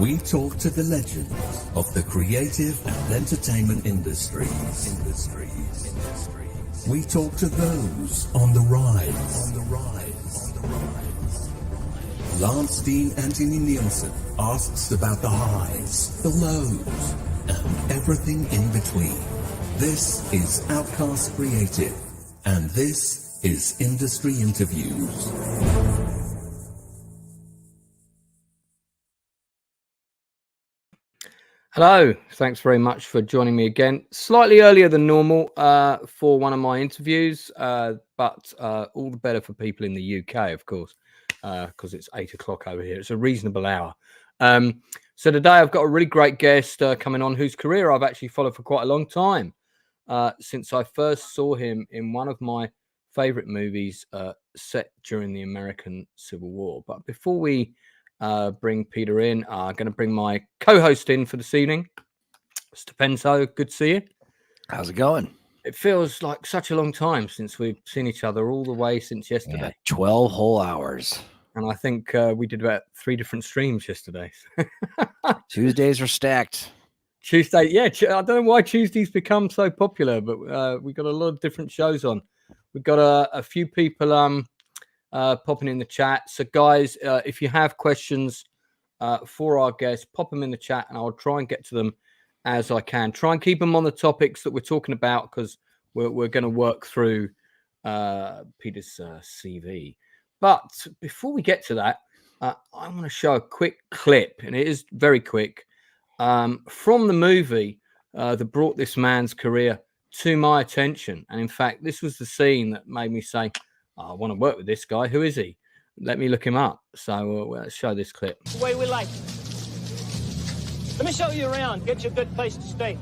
We talk to the legends of the creative and entertainment industries. We talk to those on the rise. Lance Steen Anthony Nielsen asks about the highs, the lows, and everything in between. This is Outcast Creative, and this is Industry Interviews. Hello, thanks very much for joining me again. Slightly earlier than normal for one of my interviews, but all the better for people in the UK, of course, because it's 8 o'clock over here. It's a reasonable hour. So today I've got a really great guest coming on whose career I've actually followed for quite a long time, since I first saw him in one of my favourite movies set during the American Civil War. But before we bring Peter in, I'm going to bring my co-host in for this evening, Mr. Penso. Good to see you. How's it going? It feels like such a long time since we've seen each other, all the way since yesterday. Yeah, 12 whole hours. And I think we did about 3 different streams yesterday. Tuesdays are stacked. Tuesday, yeah. I don't know why Tuesdays become so popular, but we got a lot of different shows on. We've got a few people popping in the chat. So guys, if you have questions for our guests, pop them in the chat and I'll try and get to them as I can. Try and keep them on the topics that we're talking about, because we're going to work through Peter's CV. But before we get to that, I want to show a quick clip, and it is very quick, from the movie that brought this man's career to my attention. And in fact, this was the scene that made me say, I want to work with this guy. Who is he? Let me look him up. So let's show this clip. The way we like it. Let me show you around. Get you a good place to stay.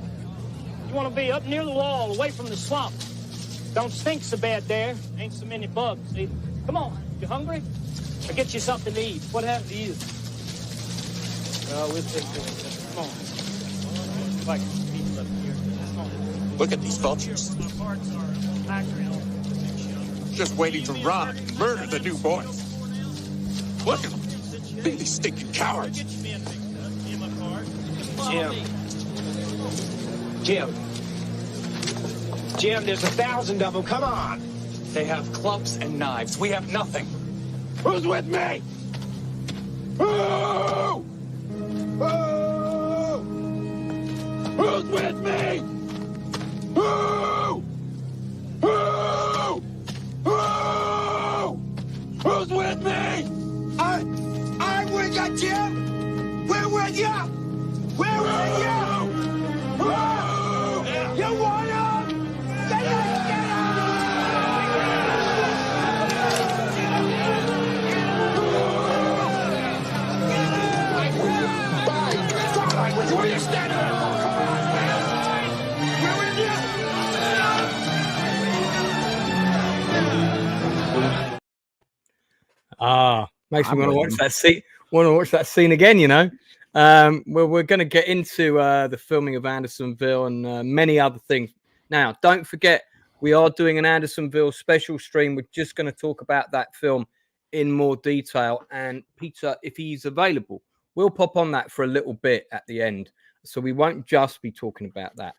You want to be up near the wall, away from the swamp. Don't stink so bad there. Ain't so many bugs either. Come on. You hungry? I'll get you something to eat. What happened to you? We'll take care of it. Come on. Like people up here. Come on. Look at these vultures. Just waiting to rob and murder the new boys. Look at them. These stinking cowards. Jim, there's 1,000 of them. Come on. They have clubs and knives. We have nothing. Who's with me? Who? Who? Who's with me? Who? Who? Who? Who's with me? I'm with you, Jim. We're with you. We're with you. Who? You want him? Get him! Where are you standing? Come on, man. We're with you. Makes me want to watch that scene. Want to watch that scene again, you know. We're going to get into the filming of Andersonville and many other things. Now, don't forget, we are doing an Andersonville special stream. We're just going to talk about that film in more detail. And Peter, if he's available, we'll pop on that for a little bit at the end. So we won't just be talking about that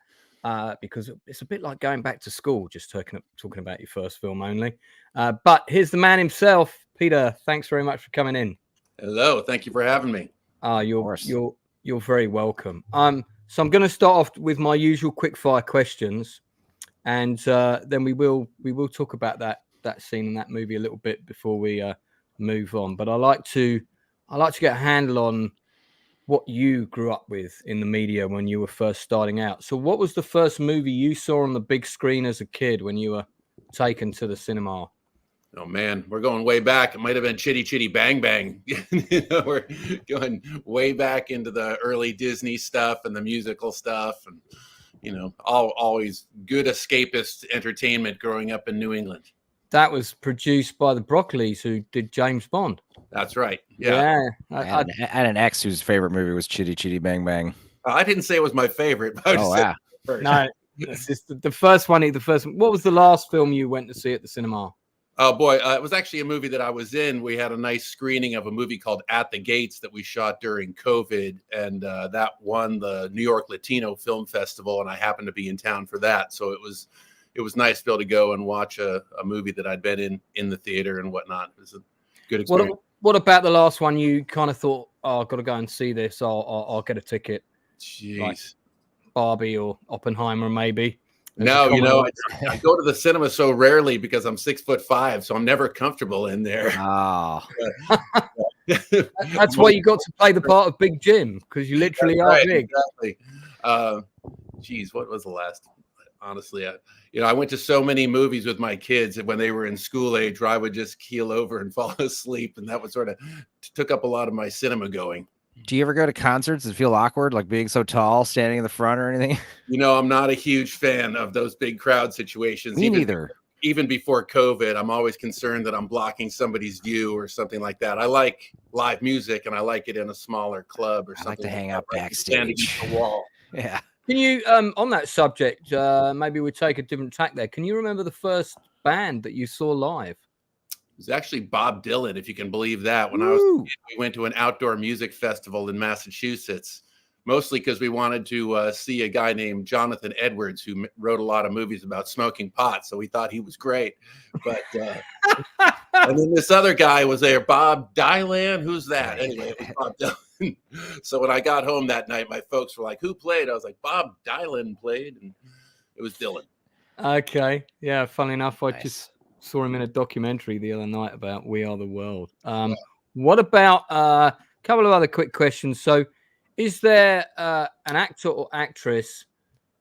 because it's a bit like going back to school, just talking about your first film only. But here's the man himself. Peter, thanks very much for coming in. Hello, thank you for having me. You're very welcome. So I'm going to start off with my usual quick-fire questions, and then we will talk about that scene in that movie a little bit before we move on. But I like to get a handle on what you grew up with in the media when you were first starting out. So what was the first movie you saw on the big screen as a kid when you were taken to the cinema? Oh man, we're going way back. It might have been Chitty Chitty Bang Bang. We're going way back into the early Disney stuff and the musical stuff, and always good escapist entertainment growing up in New England. That was produced by the Broccolis, who did James Bond. That's right. Yeah. I had an ex whose favorite movie was Chitty Chitty Bang Bang. I didn't say it was my favorite. But No, it's just the first one. What was the last film you went to see at the cinema? Oh boy, it was actually a movie that I was in. We had a nice screening of a movie called At the Gates that we shot during COVID, and that won the New York Latino Film Festival, and I happened to be in town for that. So it was nice to be able to go and watch a movie that I'd been in the theater and whatnot. It was a good experience. What about the last one? You kind of thought, oh, I've got to go and see this. I'll get a ticket. Jeez. Like Barbie or Oppenheimer, maybe. No, I go to the cinema so rarely because I'm 6'5", so I'm never comfortable in there. Oh. That's why you got to play the part of Big Jim, because you literally are big. Exactly. Geez, what was the last? Honestly, I went to so many movies with my kids when they were in school age where I would just keel over and fall asleep, and that would sort of took up a lot of my cinema going. Do you ever go to concerts and feel awkward, like being so tall, standing in the front or anything? I'm not a huge fan of those big crowd situations. Me neither. Even before COVID, I'm always concerned that I'm blocking somebody's view or something like that. I like live music, and I like it in a smaller club or something. I like to hang out backstage. Stand against the wall. Yeah. Can you, on that subject, maybe we take a different tack there. Can you remember the first band that you saw live? It was actually Bob Dylan, if you can believe that. When I was a kid, we went to an outdoor music festival in Massachusetts, mostly because we wanted to see a guy named Jonathan Edwards who wrote a lot of movies about smoking pot. So we thought he was great. But and then this other guy was there, Bob Dylan. Who's that? Anyway, it was Bob Dylan. So when I got home that night, my folks were like, "Who played?" I was like, "Bob Dylan played," and it was Dylan. Okay, yeah. Funny enough, I just saw him in a documentary the other night about We Are the World. What about a couple of other quick questions? So, is there an actor or actress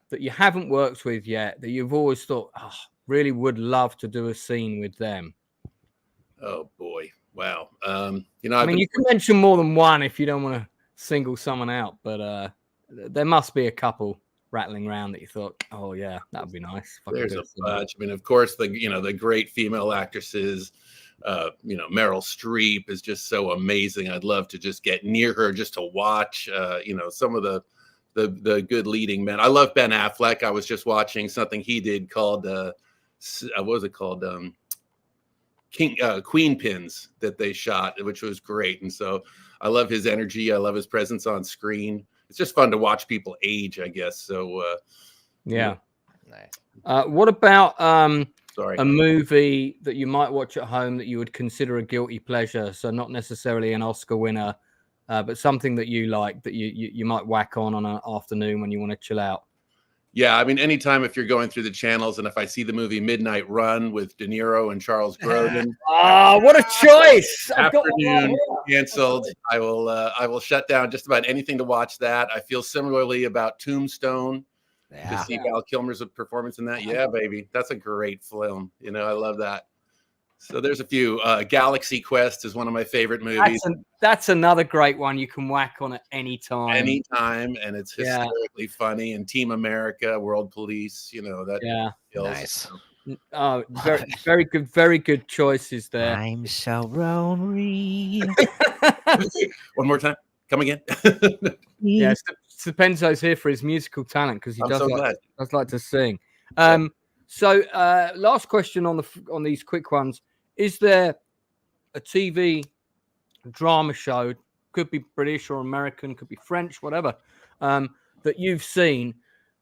that you haven't worked with yet that you've always thought, oh, really would love to do a scene with them? Oh boy, wow. I mean, you can mention more than one if you don't want to single someone out, but there must be a couple rattling around that you thought, oh yeah, that would be nice. There's a bunch. I mean, of course, the great female actresses. Meryl Streep is just so amazing. I'd love to just get near her just to watch. Some of the good leading men. I love Ben Affleck. I was just watching something he did called what was it called? Queen Pins that they shot, which was great. And so I love his energy. I love his presence on screen. It's just fun to watch people age, I guess. So, yeah. Nice. What about a movie that you might watch at home that you would consider a guilty pleasure? So not necessarily an Oscar winner, but something that you like that you might whack on an afternoon when you want to chill out. Yeah, I mean, anytime if you're going through the channels and if I see the movie Midnight Run with De Niro and Charles Grodin. What a choice! Afternoon canceled. I will shut down just about anything to watch that. I feel similarly about Tombstone. To see Val Kilmer's performance in that. Yeah, baby. That's a great film. I love that. So there's a few. Galaxy Quest is one of my favorite movies. That's another great one you can whack on at any time. Anytime, and it's hysterically funny. And Team America, World Police, that. Yeah. Nice. Oh, very good choices there. I'm so lonely. One more time. Come again. Yeah, Sapenzo's here for his musical talent because he does like to sing. So last question on these quick ones. Is there a TV drama show, could be British or American, could be French, whatever, that you've seen,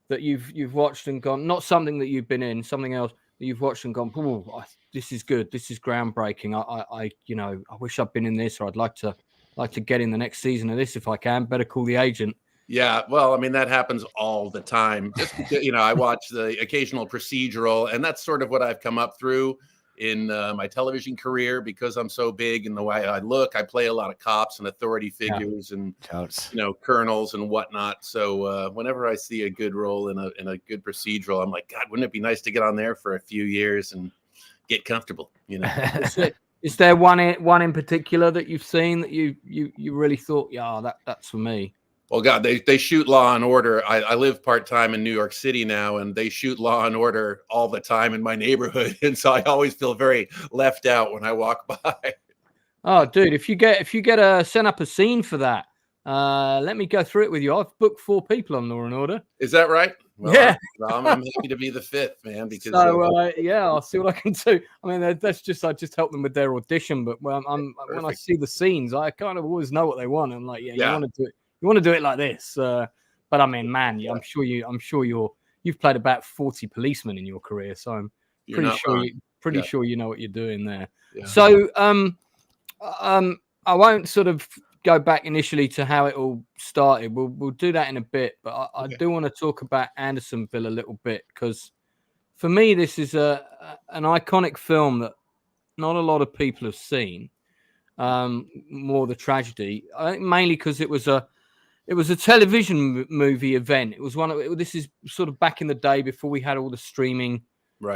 that you've watched and gone, not something that you've been in, something else that you've watched and gone, oh, this is good, this is groundbreaking. I wish I'd been in this, or I'd like to get in the next season of this if I can. Better Call the Agent. Yeah, well, I mean, that happens all the time. Just, I watch the occasional procedural, and that's sort of what I've come up through in my television career because I'm so big in the way I look. I play a lot of cops and authority figures and, colonels and whatnot. So whenever I see a good role in a good procedural, I'm like, God, wouldn't it be nice to get on there for a few years and get comfortable, Is there one in particular that you've seen that you really thought, yeah, that's for me? Well, God, they shoot Law and Order. I live part-time in New York City now, and they shoot Law and Order all the time in my neighborhood. And so I always feel very left out when I walk by. Oh, dude, if you get send up a scene for that, let me go through it with you. I've booked 4 people on Law and Order. Is that right? Well, Yeah. I'm happy to be the fifth, man. Because So yeah, I'll see what I can do. I mean, I just help them with their audition, but when I see the scenes, I kind of always know what they want. I'm like, yeah, you want to do it like this. But I mean, man, I'm sure you've played about 40 policemen in your career, so I'm pretty sure you know what you're doing there. Yeah. So I won't sort of go back initially to how it all started. We'll do that in a bit, but I do want to talk about Andersonville a little bit, because for me this is an iconic film that not a lot of people have seen. More the tragedy, I think, mainly because it was a television movie event. It was this is sort of back in the day before we had all the streaming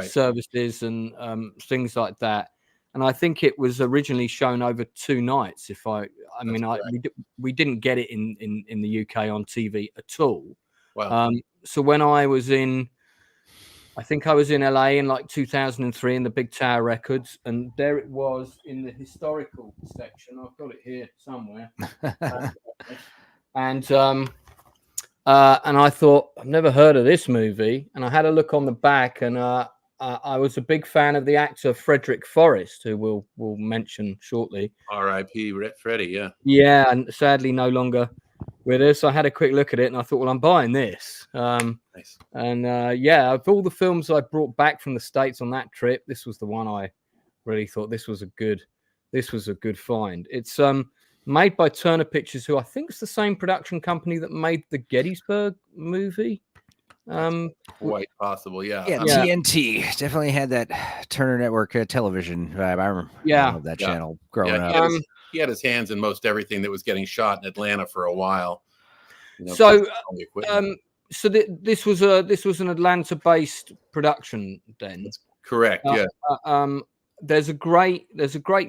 services and things like that. And I think it was originally shown over 2 nights. We didn't get it in the UK on TV at all. Wow. So when I was I think I was in LA in like 2003 in the Big Tower Records, and there it was in the historical section. I've got it here somewhere. And I thought, I've never heard of this movie, and I had a look on the back, and I was a big fan of the actor Frederick Forrest, who we'll mention shortly. R.I.P. Freddie, yeah. Yeah, and sadly no longer with us. I had a quick look at it, and I thought, well, I'm buying this. Nice. And of all the films I brought back from the States on that trip, this was the one I really thought this was a good find. It's made by Turner Pictures, who I think is the same production company that made the Gettysburg movie. Quite possible, yeah. TNT definitely had that Turner Network television vibe. I remember that channel growing up. He had his hands in most everything that was getting shot in Atlanta for a while. This was an Atlanta-based production then. That's correct. Yeah. There's a great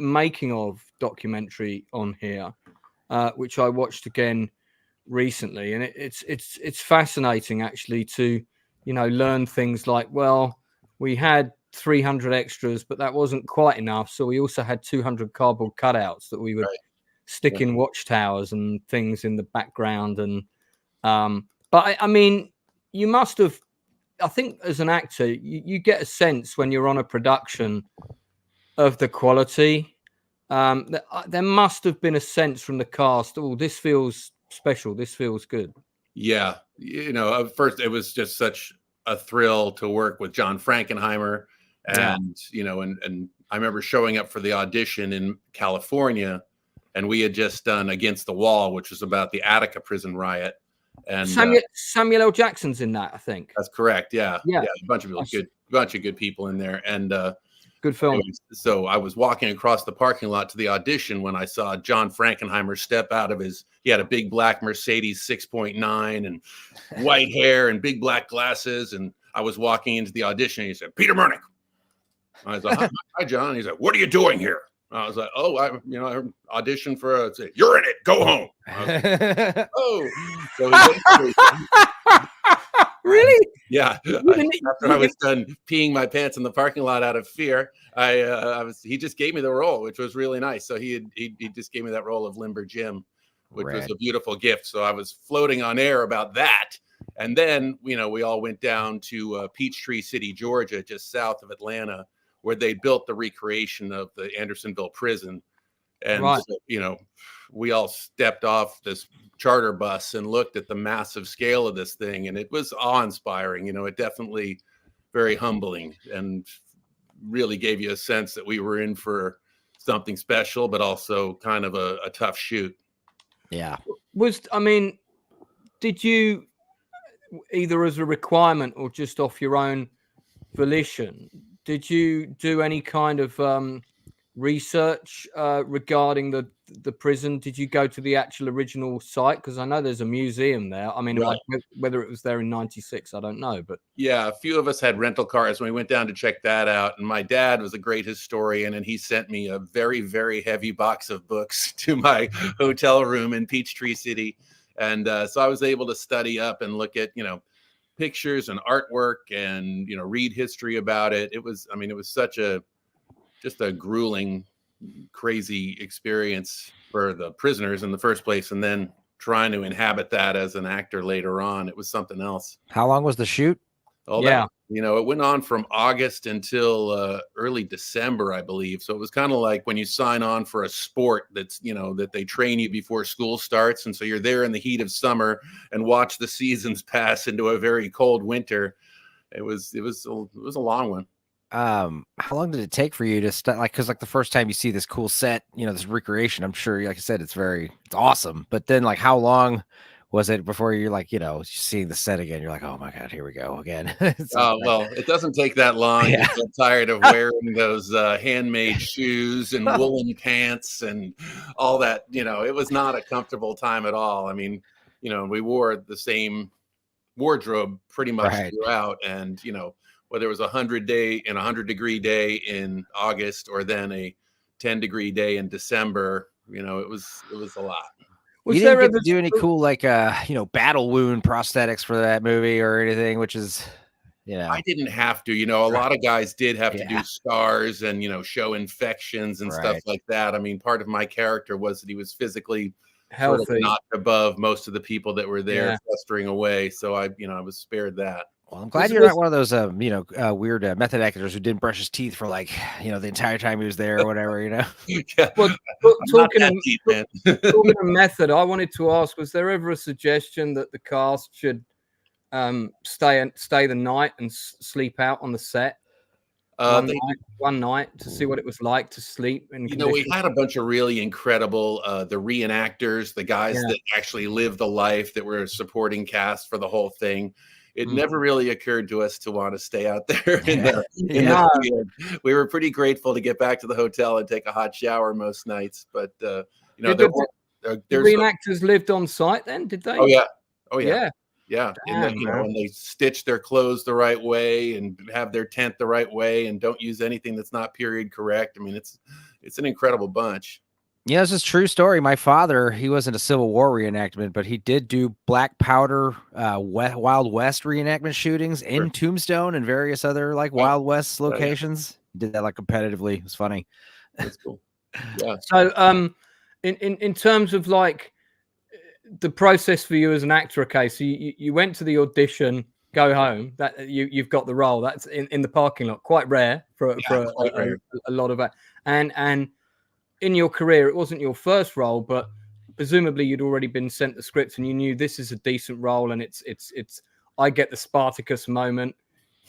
making of documentary on here, which I watched again recently, and it's fascinating actually to learn things like, well, we had 300 extras, but that wasn't quite enough, so we also had 200 cardboard cutouts that we would stick in watchtowers and things in the background. And but I mean, you must have, I think as an actor you get a sense when you're on a production of the quality. There must have been a sense from the cast, oh, this feels special, this feels good. Yeah, at first it was just such a thrill to work with John Frankenheimer, and and I remember showing up for the audition in California, and we had just done Against the Wall, which was about the Attica prison riot. And Samuel L. Jackson's in that, I think. That's correct. Yeah, a bunch of good people in there, and good film. So I was walking across the parking lot to the audition when I saw John Frankenheimer step out of he had a big black Mercedes 6.9 and white hair and big black glasses. And I was walking into the audition, and he said, "Peter Murnik." I was like, "Hi, John." And he said, "What are you doing here?" I was like, "Oh, I auditioned for you're in it. Go home." Like, oh, so really? Yeah. After I was done peeing my pants in the parking lot out of fear, he just gave me the role, which was really nice. So he just gave me that role of Limber Jim, which was a beautiful gift. So I was floating on air about that. And then, we all went down to Peachtree City, Georgia, just south of Atlanta, where they built the recreation of the Andersonville prison. And, we all stepped off this charter bus and looked at the massive scale of this thing. And it was awe-inspiring. It definitely very humbling, and really gave you a sense that we were in for something special, but also kind of a tough shoot. Yeah. Did you, either as a requirement or just off your own volition, did you do any kind of research regarding the prison? Did you go to the actual original site? Because I know there's a museum there. I mean, whether it was there in '96, I don't know. But yeah, a few of us had rental cars when we went down to check that out. And my dad was a great historian, and he sent me a very, very heavy box of books to my hotel room in Peachtree City. And so I was able to study up and look at, pictures and artwork and, read history about it. It was such just a grueling, crazy experience for the prisoners in the first place, and then trying to inhabit that as an actor later on. It was something else. How long was the shoot? Oh, yeah. It went on from August until early December, I believe. So it was kind of like when you sign on for a sport that's, that they train you before school starts. And so you're there in the heat of summer and watch the seasons pass into a very cold winter. It was a long one. How long did it take for you to start? Because the first time you see this cool set, this recreation, I'm sure, like I said, it's awesome. But then how long was it before you're seeing the set again? You're like, oh my God, here we go again. Well, it doesn't take that long. Yeah. You get tired of wearing those handmade shoes and woolen pants and all that. It was not a comfortable time at all. I mean, we wore the same wardrobe pretty much throughout. And, whether it was 100-degree day in August or then a 10-degree day in December, it was a lot. You didn't get to do any cool battle wound prosthetics for that movie or anything, which is, I didn't have to. A lot of guys did have to do scars and show infections and stuff like that. I mean, part of my character was that he was physically healthy, sort of not above most of the people that were there festering away. So I was spared that. Well, I'm glad you're not one of those, weird method actors who didn't brush his teeth for the entire time he was there or whatever, Yeah. Well, talking of method, I wanted to ask, was there ever a suggestion that the cast should stay the night and sleep out on the set? One night to see what it was like to sleep in conditions? We had a bunch of really incredible the reenactors, the guys that actually lived the life, that were supporting cast for the whole thing. It never really occurred to us to want to stay out there in the field. We were pretty grateful to get back to the hotel and take a hot shower most nights. But the reenactors lived on site then, did they? Oh yeah. Yeah. And then, when they stitch their clothes the right way and have their tent the right way and don't use anything that's not period correct. I mean, it's an incredible bunch. Yeah, this is a true story. My father, he wasn't a Civil War reenactment, but he did do black powder, Wild West reenactment shootings in Tombstone and various other Wild West locations. He did that competitively. It was funny. That's cool. Yeah. So, in terms of the process for you as an actor, okay, so you went to the audition, go home, that you've got the role. That's in the parking lot. Quite rare for a lot of that. And in your career, it wasn't your first role, but presumably you'd already been sent the script and you knew this is a decent role, and it's I get the Spartacus moment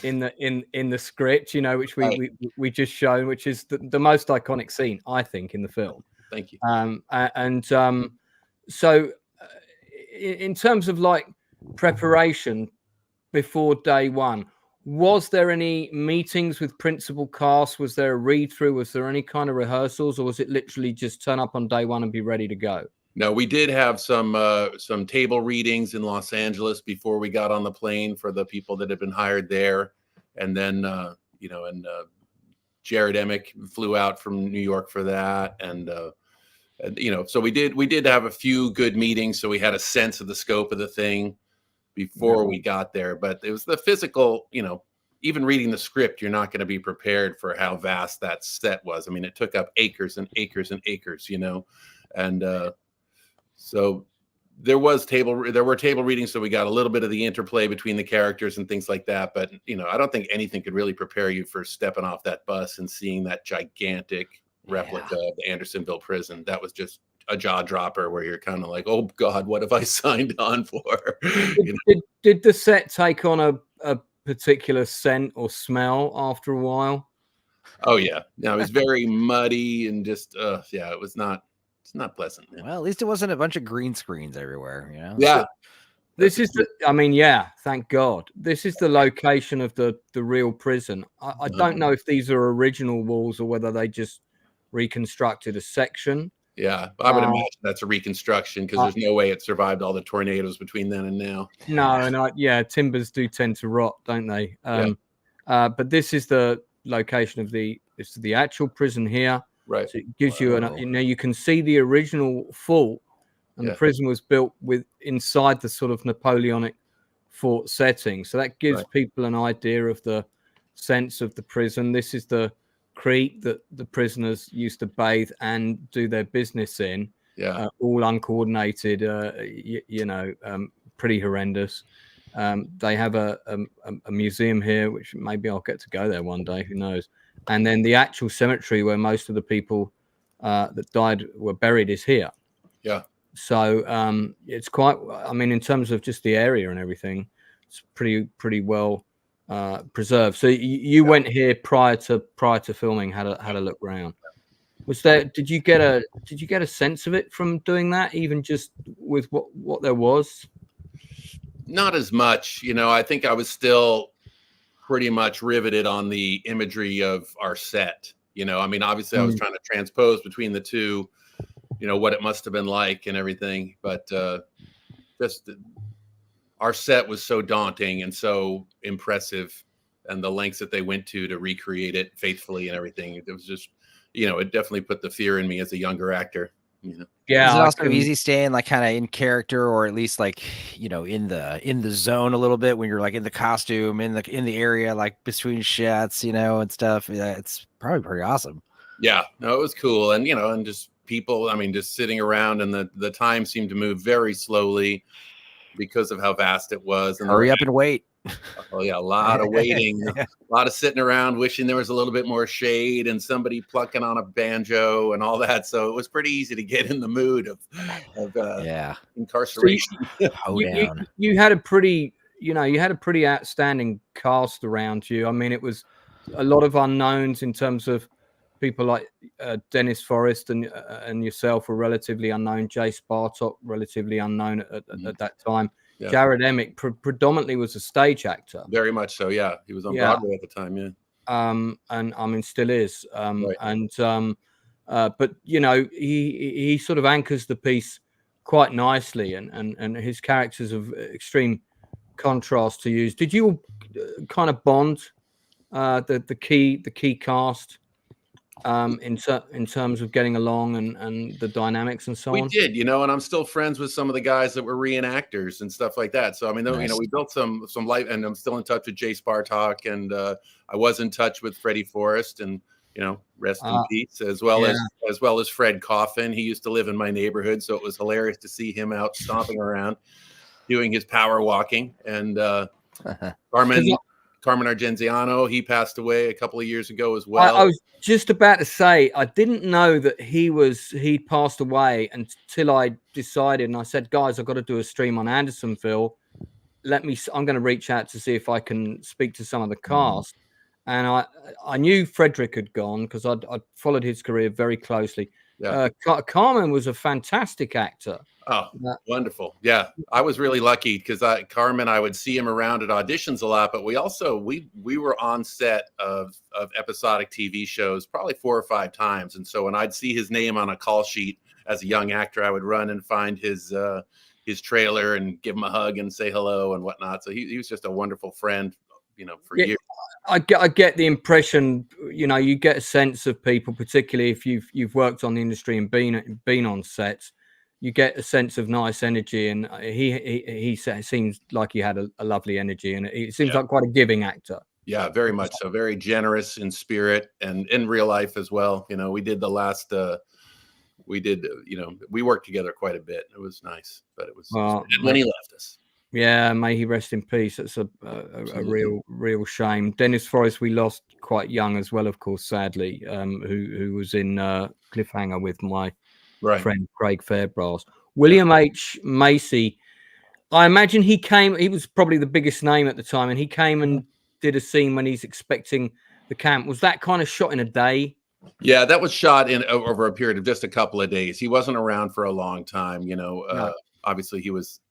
in the script, which we just shown, which is the most iconic scene, I think, in the film. Thank you. So in terms of preparation before day one, was there any meetings with principal cast? Was there a read through? Was there any kind of rehearsals, or was it literally just turn up on day one and be ready to go? No, we did have some table readings in Los Angeles before we got on the plane for the people that had been hired there. And then, Jared Emick flew out from New York for that. And so we did have a few good meetings. So we had a sense of the scope of the thing before we got there, but it was the physical, even reading the script, you're not going to be prepared for how vast that set was. I mean, it took up acres and acres and acres, and so there were table readings. So we got a little bit of the interplay between the characters and things like that. But, I don't think anything could really prepare you for stepping off that bus and seeing that gigantic replica of the Andersonville prison. That was just a jaw dropper where you're kind of like, oh God, what have I signed on for? Did the set take on a particular scent or smell after a while? Oh yeah. No, it was very muddy and just it's not pleasant, man. Well, at least it wasn't a bunch of green screens everywhere, Yeah. This is thank God. This is the location of the real prison. I don't know if these are original walls or whether they just reconstructed a section. Yeah, I would imagine that's a reconstruction because there's no way it survived all the tornadoes between then and now. No, and timbers do tend to rot, don't they? But this is the location of the actual prison here. Right. So it gives you you can see the original fort, and the prison was built inside the sort of Napoleonic fort setting. So that gives people an idea of the sense of the prison. This is the creek that the prisoners used to bathe and do their business in. all uncoordinated, pretty horrendous. They have a museum here, which maybe I'll get to go there one day, who knows. And then the actual cemetery where most of the people that died were buried is here. Yeah. So it's quite, I mean, in terms of just the area and everything, it's pretty well preserved. So you went here prior to filming, had a look around. Was there, did you get a sense of it from doing that, even just with what there was? Not as much, I think I was still pretty much riveted on the imagery of our set. I mean, obviously I was trying to transpose between the two, what it must have been like and everything, but just our set was so daunting and so impressive, and the lengths that they went to recreate it faithfully and everything. It was just, it definitely put the fear in me as a younger actor. Yeah. Is it also easy staying like kind of in character, or at least like, in the zone a little bit when you're like in the costume, in the area, like between shots, and stuff? Yeah, it's probably pretty awesome. Yeah, no, it was cool. And, and just people, I mean, just sitting around, and the time seemed to move very slowly because of how vast it was. And hurry up and wait. Oh yeah, a lot of waiting, a lot of sitting around wishing there was a little bit more shade and somebody plucking on a banjo and all that. So it was pretty easy to get in the mood of incarceration. So you had a pretty, outstanding cast around you. I mean, it was a lot of unknowns in terms of people like Dennis Forrest and yourself were relatively unknown. Jace Bartok, relatively unknown at that time. Yeah. Jared Emick predominantly was a stage actor. Very much so, yeah. He was on Broadway at the time, yeah. And I mean, still is. Right. But he sort of anchors the piece quite nicely, and his characters of extreme contrast to use. Did you kind of bond the key cast in terms of getting along and the dynamics and so on? We did, and I'm still friends with some of the guys that were reenactors and stuff like that. So I mean, nice. We built some life, and I'm still in touch with Jace Bartok, and I was in touch with Freddie Forrest, and rest in peace, as well as Fred Coffin. He used to live in my neighborhood, so it was hilarious to see him out stomping around, doing his power walking. And Carmen Argenziano, he passed away a couple of years ago as well. I was just about to say, I didn't know that he passed away until I decided, and I said, guys, I've got to do a stream on Andersonville. I'm going to reach out to see if I can speak to some of the cast. And I knew Frederick had gone because I'd followed his career very closely. Yeah. Carmen was a fantastic actor. Oh, wonderful. Yeah. I was really lucky because Carmen, I would see him around at auditions a lot, but we were on set of episodic TV shows probably 4 or 5 times. And so when I'd see his name on a call sheet as a young actor, I would run and find his trailer and give him a hug and say hello and whatnot. So he was just a wonderful friend, for years. I get the impression, you get a sense of people, particularly if you've worked on the industry and been on sets, you get a sense of nice energy, and he seems like he had a lovely energy, and it seems like quite a giving actor. Yeah, very much so. Very generous in spirit and in real life as well. We did we worked together quite a bit. It was nice, but it was when he left us. Yeah, may he rest in peace. It's a real shame. Dennis Forrest we lost quite young as well, of course, sadly, who was in Cliffhanger with my friend Craig Fairbrass. William H. Macy, I imagine he was probably the biggest name at the time, and he came and did a scene when he's expecting the camp. Was that kind of shot in a day? Yeah, that was shot in over a period of just a couple of days. He wasn't around for a long time, no. Obviously he was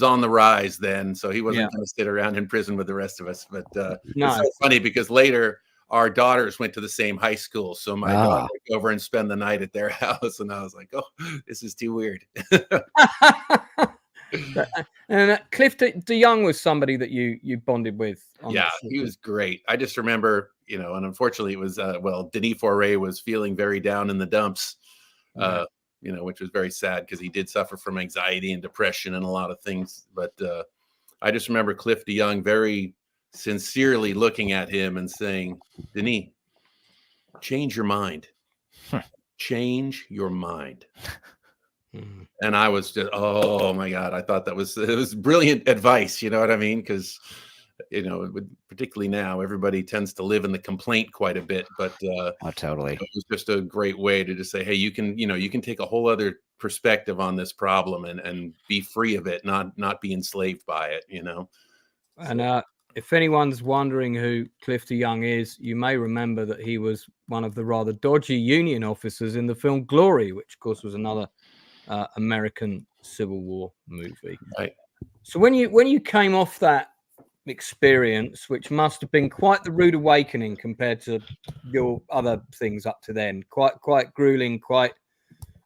on the rise then, so he wasn't going to sit around in prison with the rest of us. But it's so funny because later our daughters went to the same high school, so my daughter would go over and spend the night at their house, and I was like, "Oh, this is too weird." And Cliff DeYoung was somebody that you bonded with. Yeah, he was great. I just remember, and unfortunately, it was Denis Foray was feeling very down in the dumps. Which was very sad because he did suffer from anxiety and depression and a lot of things. But I just remember Cliff DeYoung very sincerely looking at him and saying, "Denis, change your mind. Change your mind." And I was just, oh my God, I thought it was brilliant advice. You know what I mean? Because, particularly now, everybody tends to live in the complaint quite a bit, but totally. it was just a great way to just say, hey, you can take a whole other perspective on this problem and be free of it, not be enslaved by it, And if anyone's wondering who Clifton Young is, you may remember that he was one of the rather dodgy Union officers in the film Glory, which of course was another American Civil War movie. Right. So when you came off that experience, which must have been quite the rude awakening compared to your other things up to then, quite grueling,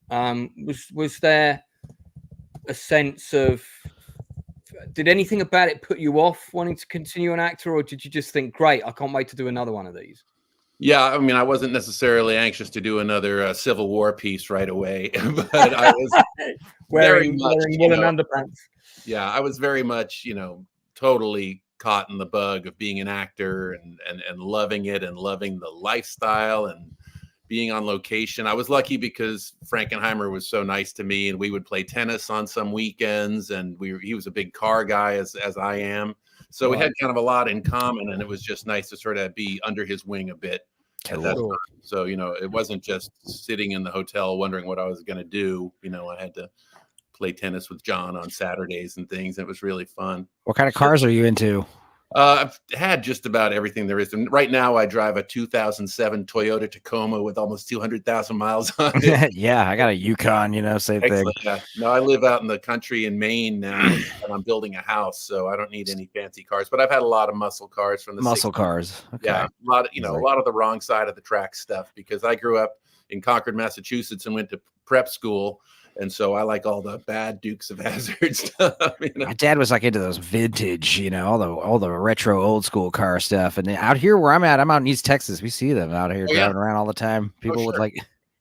was there a sense of, did anything about it put you off wanting to continue an actor, or did you just think, great, I can't wait to do another one of these? Yeah, I mean, I wasn't necessarily anxious to do another Civil War piece right away, but I was wearing woolen underpants. Yeah, I was very much, totally caught in the bug of being an actor and loving it and loving the lifestyle and being on location. I was lucky because Frankenheimer was so nice to me, and we would play tennis on some weekends, and he was a big car guy as I am. So we had kind of a lot in common, and it was just nice to sort of be under his wing a bit at that time. So, it wasn't just sitting in the hotel wondering what I was going to do. I had to play tennis with John on Saturdays and things. And it was really fun. What kind of cars are you into? I've had just about everything there is. And right now I drive a 2007 Toyota Tacoma with almost 200,000 miles on it. Yeah, I got a Yukon, same thing. Yeah. No, I live out in the country in Maine now, and I'm building a house, so I don't need any fancy cars. But I've had a lot of muscle cars from the muscle 60s. Cars. Okay. Yeah, a lot of a lot of the wrong side of the track stuff, because I grew up in Concord, Massachusetts, and went to prep school. And so I like all the bad Dukes of Hazzard stuff. My dad was like into those vintage, all the retro old school car stuff. And out here where I'm out in East Texas, we see them out here driving around all the time. People would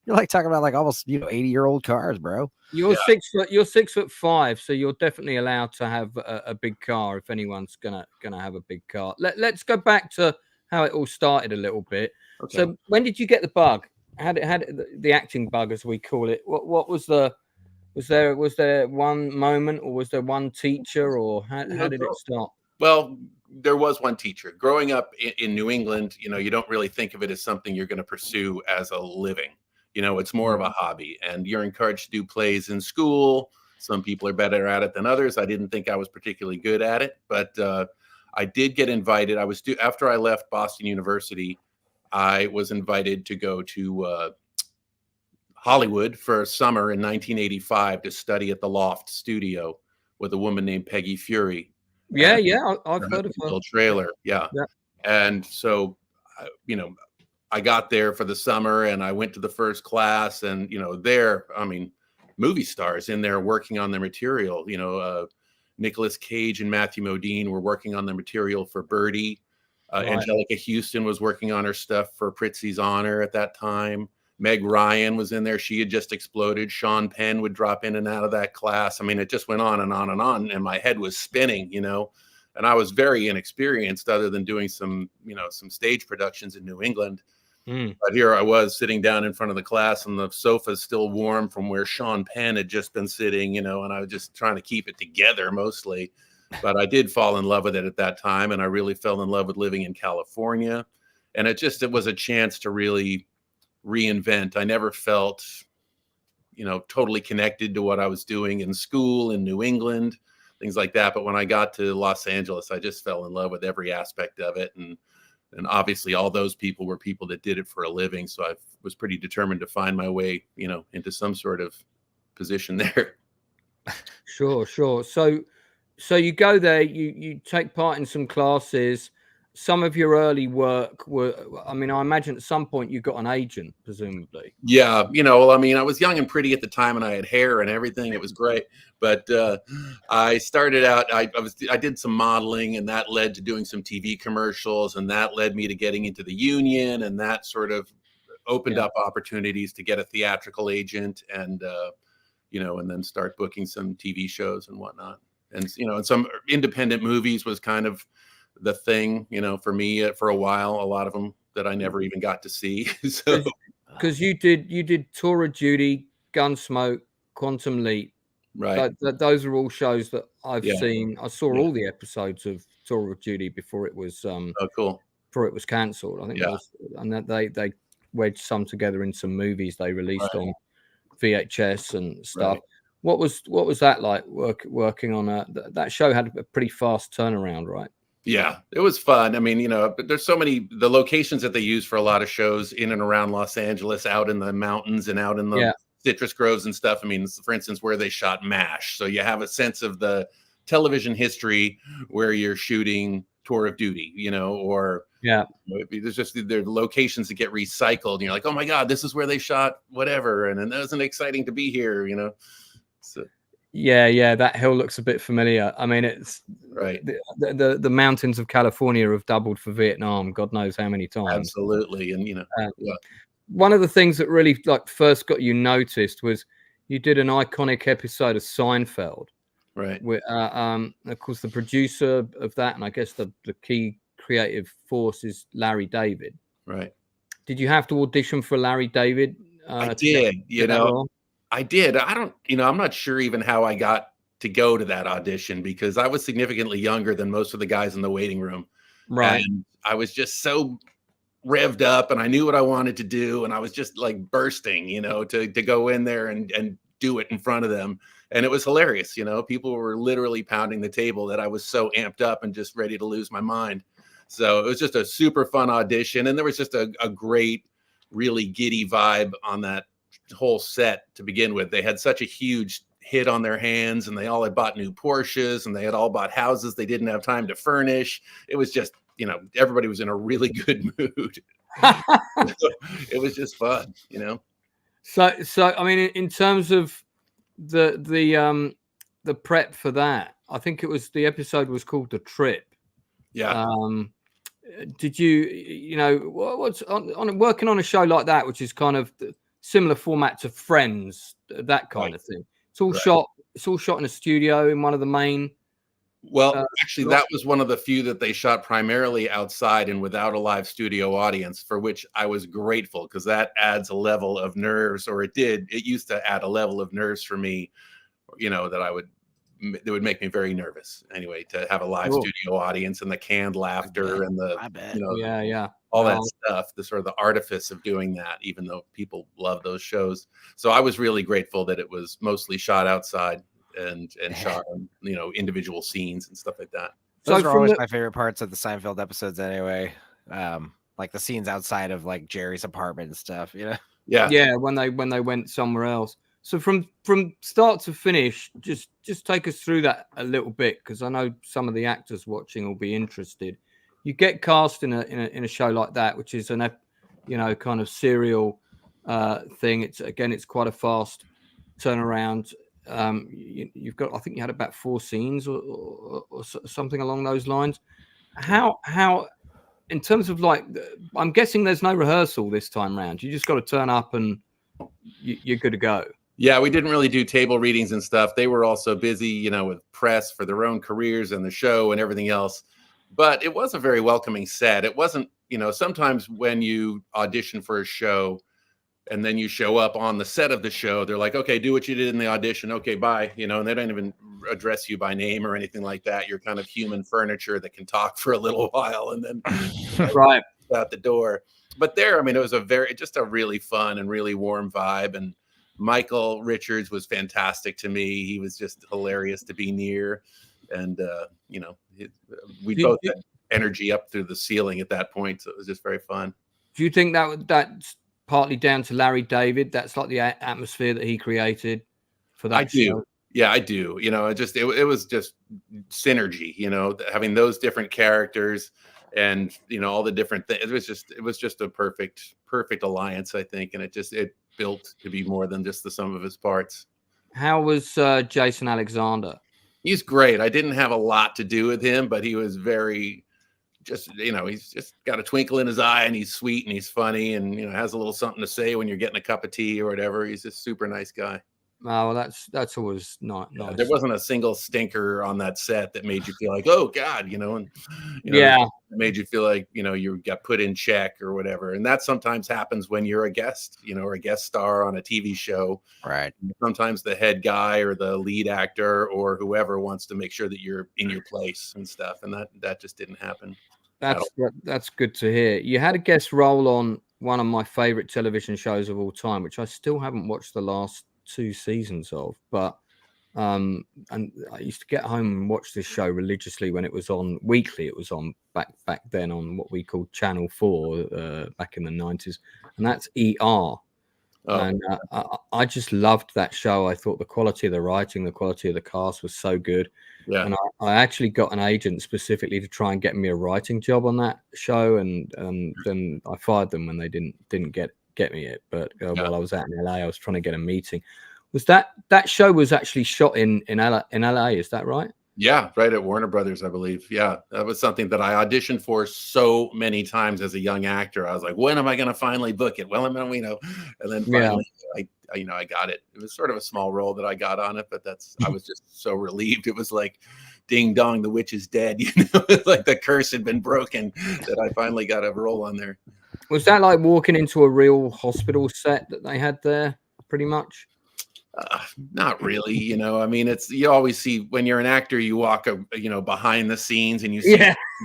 you're like talking about like almost 80-year-old cars, bro. You're 6'5", so you're definitely allowed to have a big car if anyone's gonna have a big car. Let's go back to how it all started a little bit. Okay. So when did you get the bug? How did the acting bug, as we call it? What was the was there one moment, or was there one teacher, or how did it start? Well, there was one teacher. Growing up in New England, you don't really think of it as something you're going to pursue as a living. It's more of a hobby, and you're encouraged to do plays in school. Some people are better at it than others. I didn't think I was particularly good at it, but I did get invited. After I left Boston University, I was invited to go to Hollywood for a summer in 1985 to study at the Loft Studio with a woman named Peggy Fury. Yeah, I've heard of her. Trailer, yeah. And so, I got there for the summer, and I went to the first class, and movie stars in there working on their material. Nicolas Cage and Matthew Modine were working on their material for Birdie. Angelica Houston was working on her stuff for Prizzi's Honor at that time. Meg Ryan was in there. She had just exploded. Sean Penn would drop in and out of that class. I mean, it just went on and on and on, and my head was spinning, and I was very inexperienced other than doing some stage productions in New England. But here I was sitting down in front of the class, and the sofa's still warm from where Sean Penn had just been sitting, and I was just trying to keep it together mostly. But I did fall in love with it at that time, and I really fell in love with living in California. And it was a chance to really reinvent. I never felt, totally connected to what I was doing in school in New England, things like that. But when I got to Los Angeles, I just fell in love with every aspect of it. And obviously all those people were people that did it for a living. So I was pretty determined to find my way, into some sort of position there. Sure. So you go there, you take part in some classes. Some of your early work I imagine at some point you got an agent, presumably. Yeah. I was young and pretty at the time, and I had hair and everything. It was great. But I started out, I did some modeling, and that led to doing some TV commercials, and that led me to getting into the union, and that sort of opened up opportunities to get a theatrical agent and, and then start booking some TV shows and whatnot. And, and some independent movies was kind of the thing, for me for a while, a lot of them that I never even got to see. So, because you did Tour of Duty, Gunsmoke, Quantum Leap. Right. Those are all shows that I've Yeah. seen. I saw all the episodes of Tour of Duty before it was Oh, cool. cancelled. I think Yeah. it was, and that they wedged some together in some movies they released on VHS and stuff. Right. What was that like working on that show? Had a pretty fast turnaround, right? Yeah, it was fun. I mean, but there's so many the locations that they use for a lot of shows in and around Los Angeles, out in the mountains and out in the citrus groves and stuff. I mean, for instance, where they shot MASH. So you have a sense of the television history where you're shooting Tour of Duty, or there's just there are locations that get recycled. And you're like, oh my God, this is where they shot whatever. And that wasn't exciting to be here, So. Yeah, that hill looks a bit familiar. I mean, it's right. The mountains of California have doubled for Vietnam, God knows how many times. Absolutely, and one of the things that really first got you noticed was you did an iconic episode of Seinfeld, right? With, of course, the producer of that, and I guess the key creative force is Larry David, right? Did you have to audition for Larry David? I did. I did. I don't, I'm not sure even how I got to go to that audition because I was significantly younger than most of the guys in the waiting room. Right. And I was just so revved up and I knew what I wanted to do. And I was just like bursting, to go in there and do it in front of them. And it was hilarious. People were literally pounding the table that I was so amped up and just ready to lose my mind. So it was just a super fun audition. And there was just a great, really giddy vibe on that whole set to begin with. They had such a huge hit on their hands and they all had bought new Porsches and they had all bought houses they didn't have time to furnish. It was just, everybody was in a really good mood. It was just fun, So I mean, in terms of the prep for that, I think it was the episode was called The Trip. Yeah. Did you what's on working on a show like that, which is kind of similar format to Friends, that kind of thing? It's all shot in a studio in one of the main. Well, actually, that was one of the few that they shot primarily outside and without a live studio audience, for which I was grateful because that adds a level of nerves, or it used to add a level of nerves for me, that would make me very nervous anyway, to have a live studio audience and the canned laughter and the, all that stuff, the sort of the artifice of doing that, even though people love those shows. So I was really grateful that it was mostly shot outside and shot on, individual scenes and stuff like that. Those are always my favorite parts of the Seinfeld episodes anyway. Like the scenes outside of like Jerry's apartment and stuff, Yeah, when they went somewhere else. So from start to finish, just take us through that a little bit, because I know some of the actors watching will be interested. You get cast in a show like that, which is an kind of serial thing. It's quite a fast turnaround. You've got, I think you had about 4 scenes or something along those lines. How in terms of I'm guessing there's no rehearsal this time round. You just got to turn up and you're good to go. Yeah, we didn't really do table readings and stuff. They were also busy, with press for their own careers and the show and everything else. But it was a very welcoming set. It wasn't, sometimes when you audition for a show and then you show up on the set of the show, they're like, okay, do what you did in the audition. Okay, bye. And they don't even address you by name or anything like that. You're kind of human furniture that can talk for a little while and then right out the door. But there, I mean, it was just a really fun and really warm vibe. And Michael Richards was fantastic to me. He was just hilarious to be near. And, we both had energy up through the ceiling at that point. So it was just very fun. Do you think that's partly down to Larry David? That's like the atmosphere that he created for that I do. show? Yeah, I do. It was just synergy, having those different characters and, all the different things. It was just a perfect alliance, I think. And it built to be more than just the sum of its parts. How was Jason Alexander? He's great. I didn't have a lot to do with him, but he was very he's just got a twinkle in his eye and he's sweet and he's funny and, has a little something to say when you're getting a cup of tea or whatever. He's just a super nice guy. Oh, well, that's always not Yeah, nice. there wasn't a single stinker on that set that made you feel like, oh God, and Yeah. it made you feel like you got put in check or whatever. And that sometimes happens when you're a guest, or a guest star on a TV show. Right. Sometimes the head guy or the lead actor or whoever wants to make sure that you're in your place and stuff, and that just didn't happen. That's good to hear. You had a guest role on one of my favorite television shows of all time, which I still haven't watched the last 2 seasons of, but and I used to get home and watch this show religiously when it was on weekly. It was on back then on what we called Channel 4 back in the 90s, and that's ER. And I just loved that show. I thought the quality of the writing, the quality of the cast was so good. Yeah. And I actually got an agent specifically to try and get me a writing job on that show, and then I fired them when they didn't get me it. But while I was out in LA, I was trying to get a meeting. Was that show was actually shot in LA? Is that right? Yeah, right at Warner Brothers, I believe. Yeah, that was something that I auditioned for so many times as a young actor. I was like, when am I going to finally book it? Well, and then finally, I got it. It was sort of a small role that I got on it, but I was just so relieved. It was like, ding dong, the witch is dead. Like the curse had been broken that I finally got a role on there. Was that like walking into a real hospital set that they had there, pretty much? Not really, I mean, you always see when you're an actor, you walk, behind the scenes and you see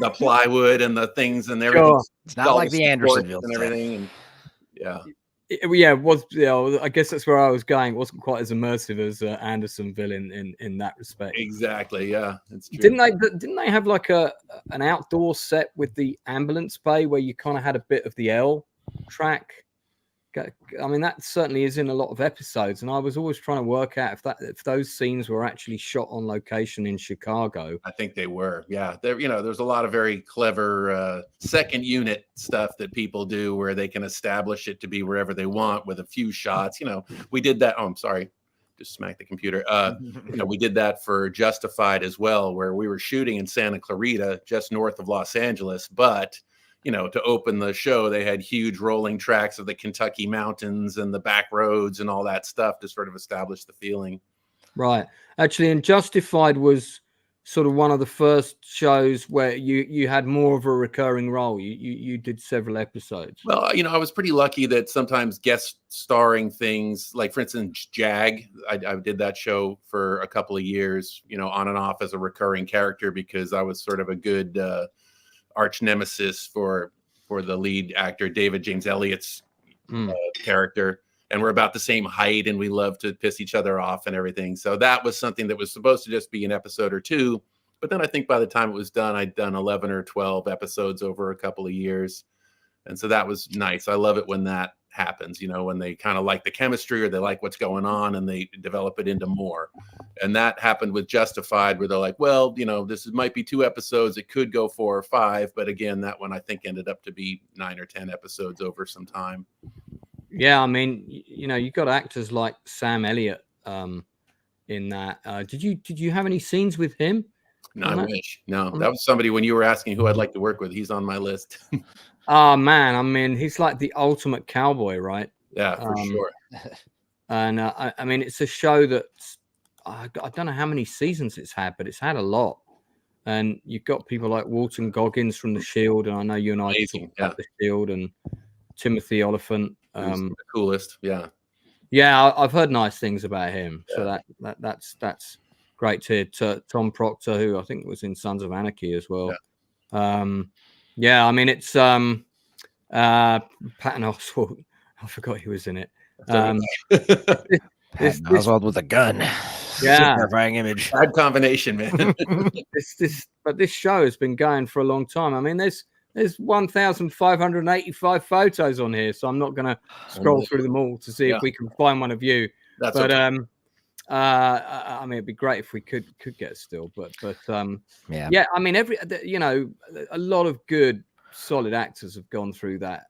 the plywood and the things and everything. Sure. It's not like the Andersonville and everything. And, yeah. It was. I guess that's where I was going. It wasn't quite as immersive as Andersonville in that respect. Exactly. Yeah. It's true. Didn't they have like an outdoor set with the ambulance bay where you kind of had a bit of the L track? I mean, that certainly is in a lot of episodes, and I was always trying to work out if those scenes were actually shot on location in Chicago. I think they were. Yeah, there's a lot of very clever second unit stuff that people do where they can establish it to be wherever they want with a few shots. We did that. Oh, I'm sorry, just smacked the computer. We did that for Justified as well, where we were shooting in Santa Clarita, just north of Los Angeles, but to open the show, they had huge rolling tracks of the Kentucky mountains and the back roads and all that stuff to sort of establish the feeling. Right. Actually, and Justified was sort of one of the first shows where you had more of a recurring role. You did several episodes. Well, I was pretty lucky that sometimes guest starring things, like for instance, Jag, I did that show for a couple of years, on and off as a recurring character because I was sort of a good arch nemesis for the lead actor David James Elliott's character, and we're about the same height and we love to piss each other off and everything. So that was something that was supposed to just be an episode or two, but then I think by the time it was done, I'd done 11 or 12 episodes over a couple of years, and so that was nice. I love it when that happens, when they kind of like the chemistry or they like what's going on and they develop it into more. And that happened with Justified, where they're like, well, this might be 2 episodes, it could go 4 or 5, but again, that one I think ended up to be 9 or 10 episodes over some time. Yeah, I mean, you got actors like Sam Elliott in that. Did you have any scenes with him? No, I wish. No, that was somebody, when you were asking who I'd like to work with, he's on my list. Oh man, I mean, he's like the ultimate cowboy, right? Yeah, for sure. And I mean, it's a show that I don't know how many seasons it's had, but it's had a lot. And you've got people like Walton Goggins from The Shield, and I know you and I talked about The Shield, and Timothy Oliphant. The coolest, yeah. Yeah, I've heard nice things about him. Yeah. So that's great to hear. Tom Proctor, who I think was in Sons of Anarchy as well. Yeah. I mean, it's Patton Oswalt. I forgot he was in it. Oswald with a gun. Yeah, terrifying image. Bad combination, man. But this show has been going for a long time. I mean, there's 1,585 photos on here, so I'm not going to scroll through them all to see if we can find one of you. I mean, it'd be great if we could get a still, but yeah. I mean, a lot of good, solid actors have gone through that.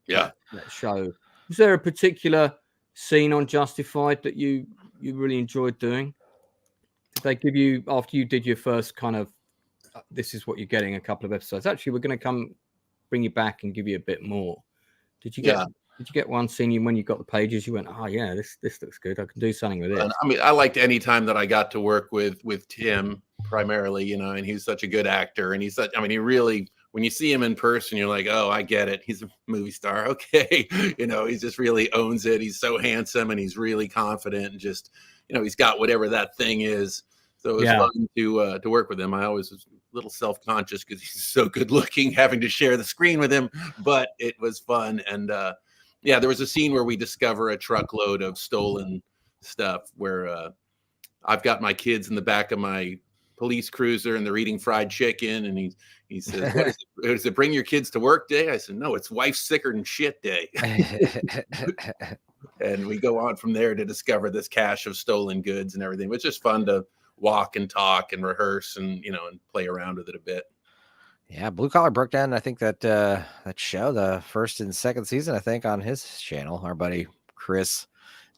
Yeah, that show. Was there a particular scene on Justified that you really enjoyed doing? Did they give you, after you did your first kind of, this is what you're getting, a couple of episodes? Actually, we're going to bring you back and give you a bit more. Did you get? Did you get one scene when you got the pages? You went, oh yeah, this looks good. I can do something with this. I mean, I liked any time that I got to work with Tim primarily, and he's such a good actor, and he's such. I mean, he really. When you see him in person, you're like, oh, I get it. He's a movie star. Okay. He just really owns it. He's so handsome and he's really confident and just, he's got whatever that thing is. So it was fun to work with him. I always was a little self-conscious because he's so good looking, having to share the screen with him, but it was fun. And there was a scene where we discover a truckload of stolen stuff where I've got my kids in the back of my police cruiser and they're eating fried chicken. And he says, what is it? Is it bring your kids to work day? I said, no, it's wife's sicker than shit day. And we go on from there to discover this cache of stolen goods and everything, which is fun to walk and talk and rehearse and, and play around with it a bit. Yeah. Blue Collar broke down, I think that show, the first and second season, I think on his channel, our buddy Chris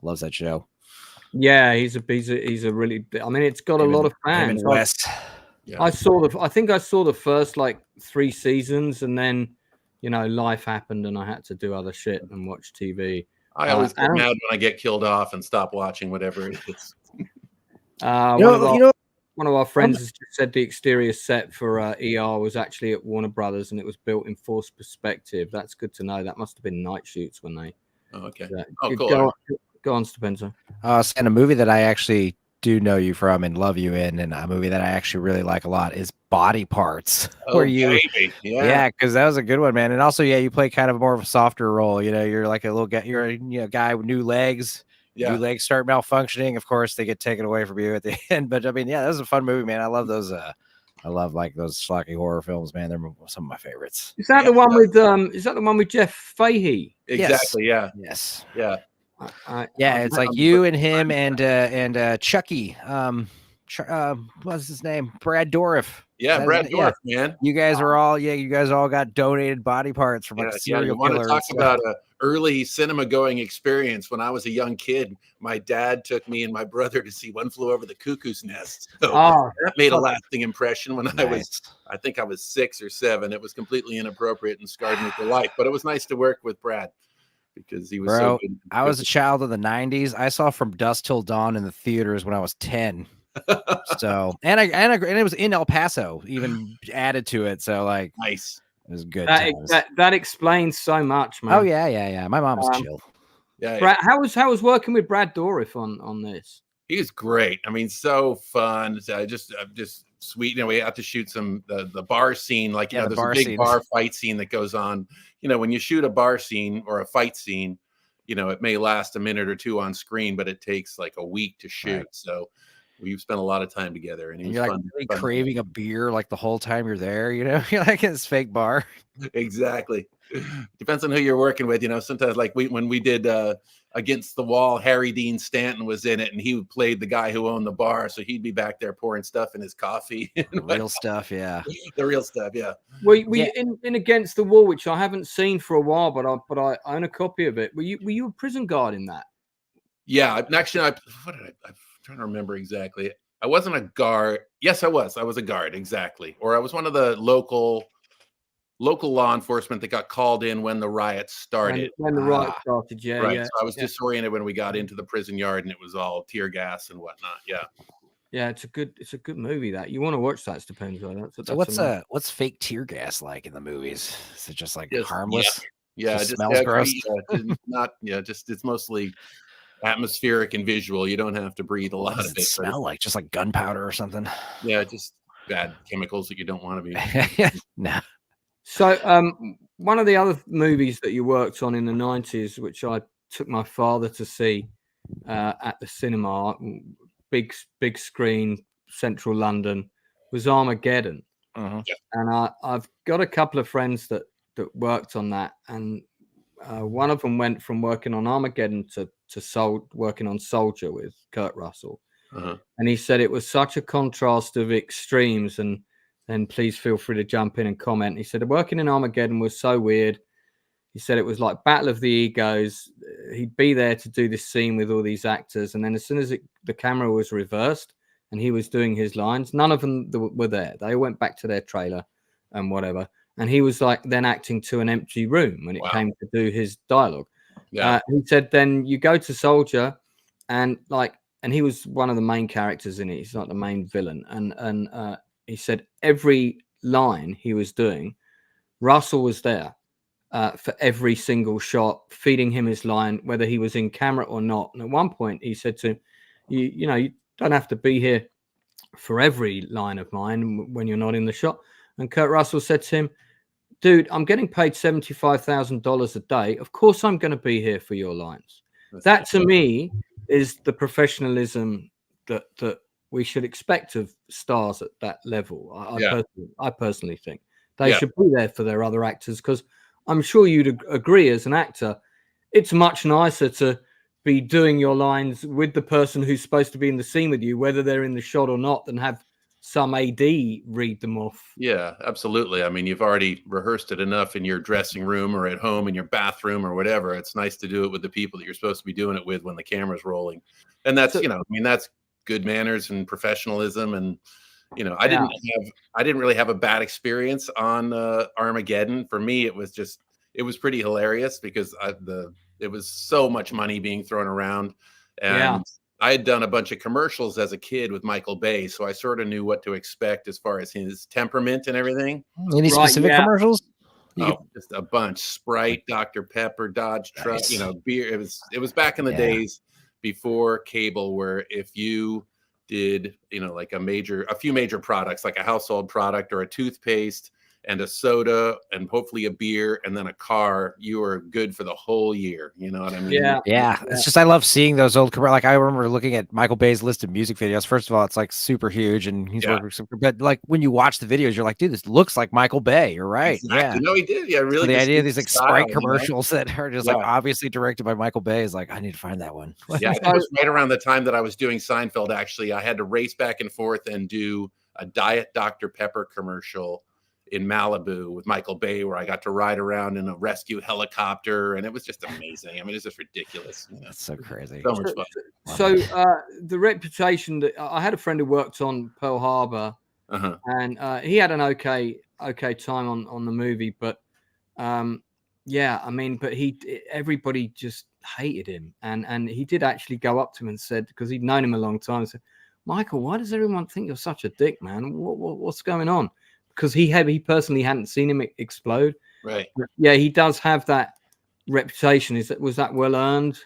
loves that show. Yeah, he's a really. I mean, it's got a lot of fans. West. Yeah. I think I saw the first 3 seasons, and then life happened, and I had to do other shit and watch TV. I always get mad when I get killed off and stop watching whatever it is. One of our friends has just said the exterior set for ER was actually at Warner Brothers, and it was built in forced perspective. That's good to know. That must have been night shoots when they. Oh, okay. Cool. Go on, Spencer. And a movie that I actually do know you from and love you in, and a movie that I actually really like a lot is Body Parts. Baby. Because that was a good one, man. And also, you play kind of more of a softer role. You're like a little guy. You're a guy with new legs. Yeah. New legs start malfunctioning. Of course, they get taken away from you at the end. But I mean, that was a fun movie, man. I love those. I love those schlocky horror films, man. They're some of my favorites. Is that the one with? Is that the one with Jeff Fahey? Exactly. Yes. Yeah. Yes. Yeah. It's like you and him and Chucky. What's his name? Brad Dourif. Yeah, Brad Dourif, man. You guys are all you guys all got donated body parts from a serial killer. Want to talk about an early cinema going experience? When I was a young kid, my dad took me and my brother to see One Flew Over the Cuckoo's Nest. So that made a lasting impression when I think I was 6 or 7. It was completely inappropriate and scarred me for life, but it was nice to work with Brad. Because he was so good. I was a child of the 90s. I saw From Dusk Till Dawn in the theaters when I was 10. So and it was in El Paso, even added to it. So nice. It was good. That explains so much, man. Oh yeah. My mom was chill. Yeah. Brad, how was working with Brad Dourif on this? He's great. I mean, so fun. Just sweet. We have to shoot the bar scene. There's a big bar fight scene that goes on. When you shoot a bar scene or a fight scene, it may last a minute or two on screen, but it takes a week to shoot. Right. So we've spent a lot of time together, and you're really craving a beer the whole time you're there. You're like in this fake bar. Exactly. Depends on who you're working with. Sometimes when we did Against the Wall, Harry Dean Stanton was in it, and he played the guy who owned the bar, so he'd be back there pouring stuff in his coffee. The real stuff, yeah. The real stuff, yeah. We in Against the Wall, which I haven't seen for a while, but I own a copy of it. Were you a prison guard in that? Yeah, actually, I'm trying to remember exactly. I wasn't a guard. Yes, I was. I was a guard, exactly. Or I was one of the local law enforcement that got called in when the riots started. When the riot started, yeah. Right. Yeah, so I was disoriented when we got into the prison yard, and it was all tear gas and whatnot. Yeah. Yeah, it's a good movie. That you want to watch that, Stupendo. So what's fake tear gas like in the movies? Is it just harmless? Yeah, just smells gross. It's mostly atmospheric and visual. You don't have to breathe a lot of it. Smell like just like gunpowder or something. Yeah, just bad chemicals that you don't want to be. No. So, one of the other movies that you worked on in the 90s, which I took my father to see at the cinema, big screen, central London, was Armageddon. Uh-huh. And I've got a couple of friends that worked on that, and one of them went from working on Armageddon to working on Soldier with Kurt Russell. Uh-huh. And he said it was such a contrast of extremes, and then please feel free to jump in and comment. He said working in Armageddon was so weird. He said it was like Battle of the Egos. He'd be there to do this scene with all these actors, and then as soon as the camera was reversed and he was doing his lines, none of them were there. They went back to their trailer and whatever. And he was then acting to an empty room when it came to do his dialogue. Yeah. He said, then you go to Soldier, and he was one of the main characters in it. He's not the main villain. And he said every line he was doing, Russell was there for every single shot, feeding him his line, whether he was in camera or not. And at one point, he said to him, you know, you don't have to be here for every line of mine when you're not in the shot. And Kurt Russell said to him, dude, I'm getting paid $75,000 a day. Of course, I'm going to be here for your lines. That to me is the professionalism that we should expect of stars at that level. I personally think they should be there for their other actors, because I'm sure you'd agree as an actor, it's much nicer to be doing your lines with the person who's supposed to be in the scene with you, whether they're in the shot or not, than have some AD read them off. Yeah, absolutely. I mean, you've already rehearsed it enough in your dressing room or at home in your bathroom or whatever. It's nice to do it with the people that you're supposed to be doing it with when the camera's rolling. And that's, you know, I mean, that's good manners and professionalism. And, you know, I didn't really have a bad experience on Armageddon. For me, it was pretty hilarious because it was so much money being thrown around. And I had done a bunch of commercials as a kid with Michael Bay, so I sort of knew what to expect as far as his temperament and everything. Any specific commercials? Just a bunch. Sprite, Dr. Pepper, Dodge truck, you know, beer. It was back in the days before cable, where if you did, you know, like a few major products, like a household product or a toothpaste and a soda and hopefully a beer and then a car, you are good for the whole year. You know what I mean? Yeah. It's just, I love seeing those old commercials. Like I remember looking at Michael Bay's list of music videos. First of all, it's like super huge and he's working super, but like when you watch the videos, you're like, dude, this looks like Michael Bay. You're right. Exactly. Yeah. No, he did. Yeah. Really. So the idea of these like Sprite style, commercials that are just like obviously directed by Michael Bay is like, I need to find that one. Yeah. It was right around the time that I was doing Seinfeld. Actually, I had to race back and forth and do a Diet Dr. Pepper commercial in Malibu with Michael Bay, where I got to ride around in a rescue helicopter, and it was just amazing. I mean, it's just ridiculous. You know? That's so crazy. So much fun. So the reputation that I had a friend who worked on Pearl Harbor, and he had an okay time on the movie, but I mean, but everybody just hated him, and he did actually go up to him and said, because he'd known him a long time, said, Michael, why does everyone think you're such a dick, man? What's going on? Because he personally hadn't seen him explode. Right. Yeah, he does have that reputation. Was that well earned?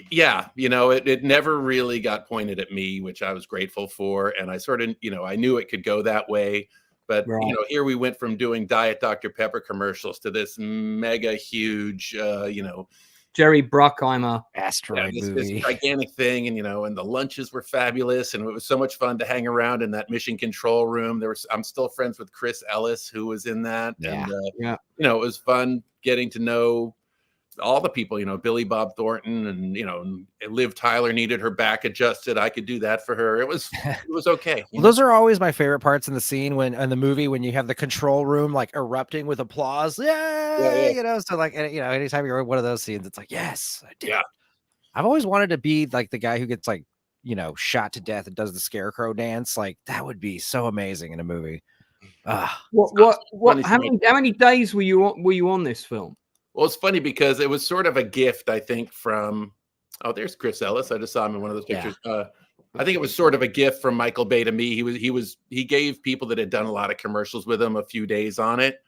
You know, it never really got pointed at me, which I was grateful for. And I sort of, you know, I knew it could go that way. But, you know, here we went from doing Diet Dr. Pepper commercials to this mega huge, you know, Jerry Bruckheimer asteroid this gigantic thing, and you know, and the lunches were fabulous, and it was so much fun to hang around in that mission control room. I'm still friends with Chris Ellis, who was in that, and you know, it was fun getting to know all the people, you know, Billy Bob Thornton, and you know, Liv Tyler needed her back adjusted. I could do that for her. It was okay. Well, those are always my favorite parts in the scene in the movie, when you have the control room like erupting with applause. Yeah. You know, so like, you know, anytime you're in one of those scenes, it's like, yes, I did. Yeah. I've always wanted to be like the guy who gets like, you know, shot to death and does the scarecrow dance. Like that would be so amazing in a movie. How many days were you on this film? Well, it's funny because it was sort of a gift, I think, from there's Chris Ellis. I just saw him in one of those pictures. I think it was sort of a gift from Michael Bay to me. He gave people that had done a lot of commercials with him a few days on it.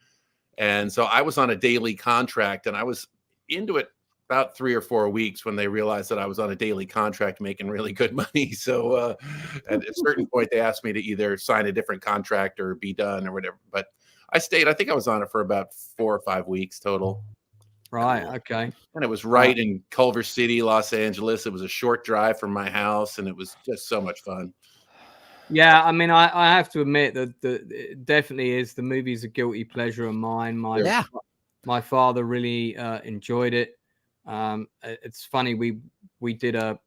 And so I was on a daily contract, and I was into it about 3 or 4 weeks when they realized that I was on a daily contract making really good money. So at a certain point, they asked me to either sign a different contract or be done or whatever. But I stayed. I think I was on it for about 4 or 5 weeks total. Right. Okay. And it was right in Culver City, Los Angeles. It was a short drive from my house, and it was just so much fun. Yeah, I mean, I have to admit that it definitely is. The movie is a guilty pleasure of mine. My father really enjoyed it. It's funny, we did a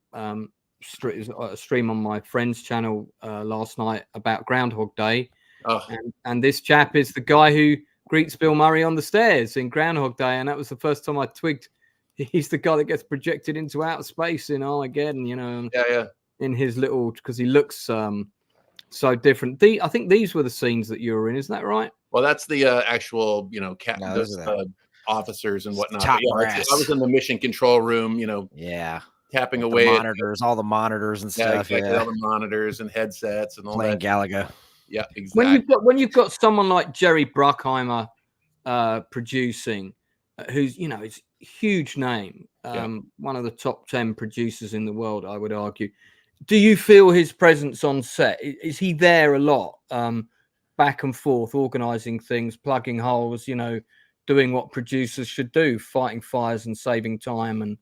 stream on my friend's channel last night about Groundhog Day, and this chap is the guy who greets Bill Murray on the stairs in Groundhog Day, and that was the first time I twigged he's the guy that gets projected into outer space in Armageddon, you know. In his little, because he looks so different. I think these were the scenes that you were in, isn't that right? Well, that's the actual, you know, officers and whatnot. Top But brass. I was in the mission control room, tapping The away monitors, all the monitors and stuff. exactly, all the monitors and headsets and all Playing that. Galaga. Yeah, exactly. When you've got someone like Jerry Bruckheimer producing, who's it's a huge name, one of the top 10 producers in the world, I would argue. Do you feel his presence on set? Is he there a lot, back and forth, organizing things, plugging holes, doing what producers should do, fighting fires and saving time, and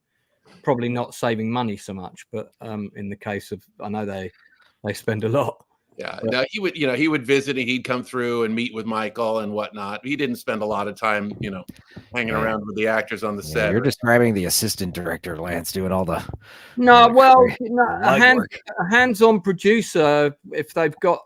probably not saving money so much, but in the case of, I know they spend a lot. Yeah, no, he would visit and he'd come through and meet with Michael and whatnot. He didn't spend a lot of time, hanging around with the actors on the set. You're describing the assistant director, Lance, doing all the a hands-on producer. If they've got,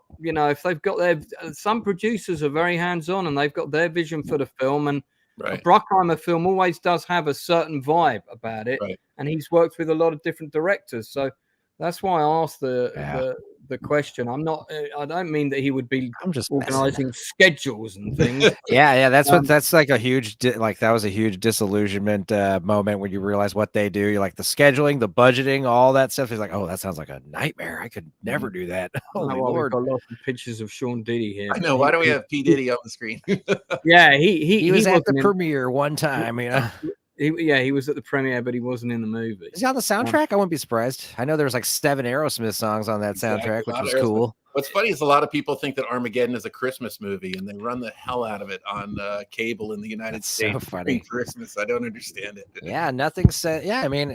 some producers are very hands-on and they've got their vision for the film, and a Bruckheimer film always does have a certain vibe about it, and he's worked with a lot of different directors, so that's why I asked the question. I don't mean that he would be organizing schedules and things. That's like a huge that was a huge disillusionment moment when you realize what they do. You're like, the scheduling, the budgeting, all that stuff is like, oh, that sounds like a nightmare. I could never do that. Holy Lord. We've got lots of pictures of Sean Diddy here. I know. Why do we have P. Diddy on the screen? He was at the premiere one time, He was at the premiere, but he wasn't in the movie. Is he on the soundtrack? I wouldn't be surprised. I know there was like 7 Aerosmith songs on that soundtrack, which was cool. What's funny is a lot of people think that Armageddon is a Christmas movie, and they run the hell out of it on cable in the United States. So funny. Christmas, I don't understand it. Yeah, nothing said. Yeah, I mean,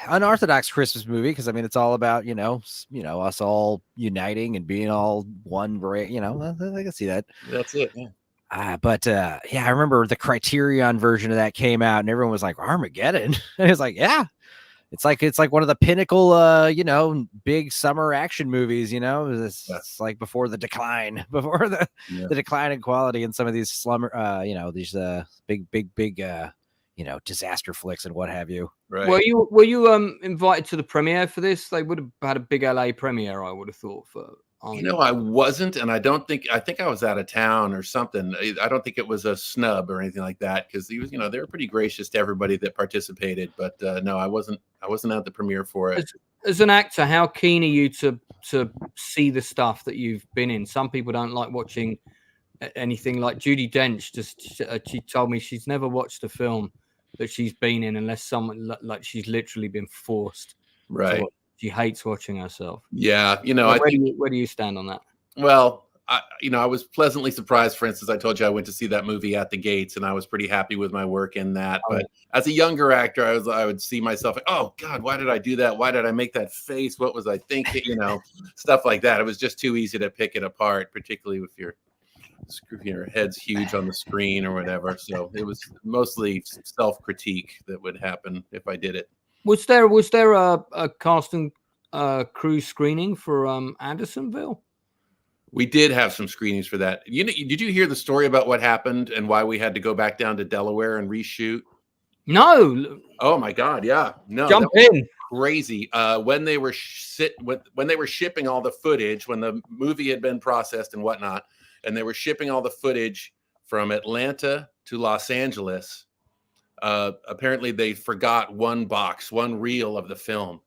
unorthodox Christmas movie, because I mean, it's all about us all uniting and being all one. I can see that. That's it. Yeah. I remember the Criterion version of that came out and everyone was like, Armageddon. And it's like, it's like one of the pinnacle, big summer action movies, it's like before the decline in quality in some of these big, disaster flicks and what have you. Right. Were you invited to the premiere for this? They would have had a big LA premiere, I would have thought, for I wasn't, and I think I was out of town or something. I don't think it was a snub or anything like that, because he was, they were pretty gracious to everybody that participated. But no, I wasn't at the premiere for it. As an actor, how keen are you to see the stuff that you've been in? Some people don't like watching anything. Like Judi Dench, she told me she's never watched a film that she's been in unless someone, like, she's literally been forced. Right. She hates watching herself. Yeah, where do you stand on that? Well, I was pleasantly surprised. For instance, I told you I went to see that movie At the Gates, and I was pretty happy with my work in that. But as a younger actor, I would see myself like, oh God, why did I do that? Why did I make that face? What was I thinking? Stuff like that. It was just too easy to pick it apart, particularly if your head's huge on the screen or whatever. So it was mostly self-critique that would happen if I did it. Was there a cast and crew screening for Andersonville? We did have some screenings for that. Did you hear the story about what happened and why we had to go back down to Delaware and reshoot? No. Oh my God, yeah. No. Jump in. Crazy. When they were shipping all the footage, when the movie had been processed and whatnot, and they were shipping all the footage from Atlanta to Los Angeles. Apparently they forgot one reel of the film,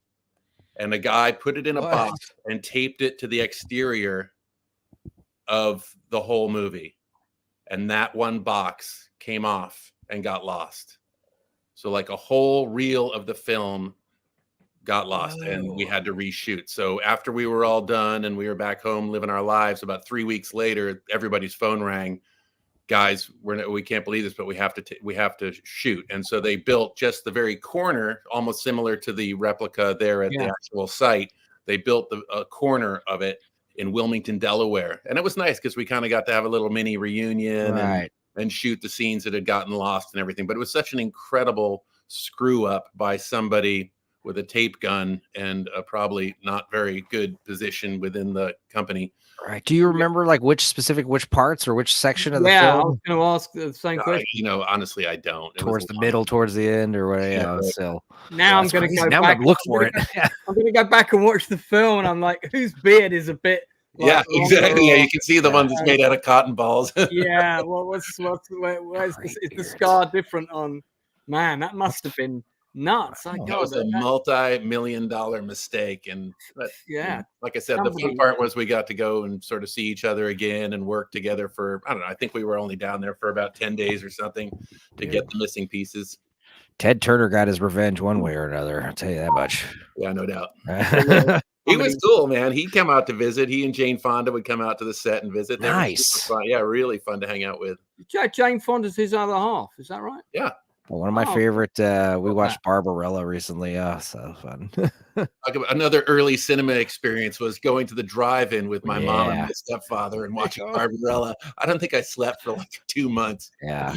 and a guy put it in a box and taped it to the exterior of the whole movie, and that one box came off and got lost. So like a whole reel of the film got lost, and we had to reshoot. So after we were all done and we were back home living our lives, about 3 weeks later, everybody's phone rang. Guys, we can't believe this, but we have to shoot. And so they built just the very corner, almost similar to the replica there at the actual site. They built a corner of it in Wilmington, Delaware. And it was nice because we kind of got to have a little mini reunion and shoot the scenes that had gotten lost and everything. But it was such an incredible screw up by somebody with a tape gun and a probably not very good position within the company. Right. Do you remember like which parts or which section of the film? Yeah, I was going to ask the same question. Honestly, I don't. Towards the middle, towards the end, or what? So now I'm going to go back. Look for it. I'm going to go back and watch the film, and I'm like, whose beard is a bit Yeah, exactly. Yeah, you can see the one Uh, that's made out of cotton balls. Yeah, well, where's is the scar different on? Man, that must have been nuts. That God, was a multi-million-dollar mistake. And but, yeah. like I said, the fun part was we got to go and sort of see each other again and work together for, I don't know, I think we were only down there for about 10 days or something to get the missing pieces. Ted Turner got his revenge one way or another. I'll tell you that much. Yeah, no doubt. He was cool, man. He'd come out to visit. He and Jane Fonda would come out to the set and visit. Nice. Fun. Yeah, really fun to hang out with. Jane Fonda's his other half. Is that right? Yeah. Well, one of my favorite, we watched Barbarella recently. So fun. Another early cinema experience was going to the drive-in with my mom and my stepfather and watching Barbarella. I don't think I slept for like 2 months. Yeah.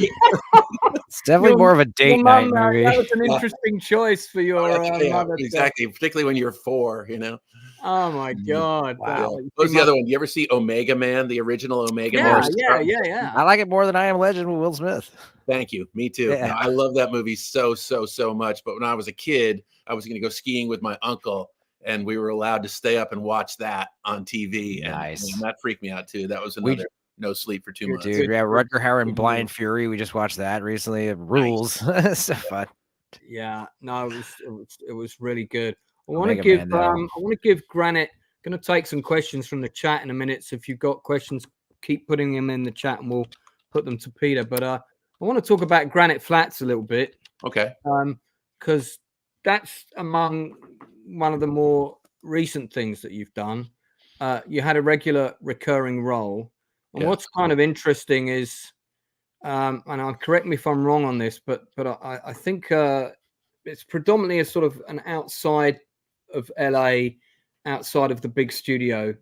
It's definitely more of a date night movie. That was an interesting choice for your mother. Exactly, particularly when you're 4, you know. Oh my God! Wow. What was the other one? You ever see Omega Man, the original Omega Man? Yeah. I like it more than I Am Legend with Will Smith. Thank you. Me too. Yeah. No, I love that movie so much. But when I was a kid, I was going to go skiing with my uncle, and we were allowed to stay up and watch that on TV. Nice. And that freaked me out too. That was another no sleep for 2 months. Dude, yeah, Rutger Hauer and Blind Fury. We just watched that recently. It rules. So fun. Yeah, no, it was really good. I want to give Granite. Going to take some questions from the chat in a minute. So if you've got questions, keep putting them in the chat, and we'll put them to Peter. But I want to talk about Granite Flats a little bit. Okay. Because that's among one of the more recent things that you've done. You had a regular recurring role. And what's kind of interesting is, and I'll correct me if I'm wrong on this, but I think it's predominantly a sort of an outside of LA, outside of the big studio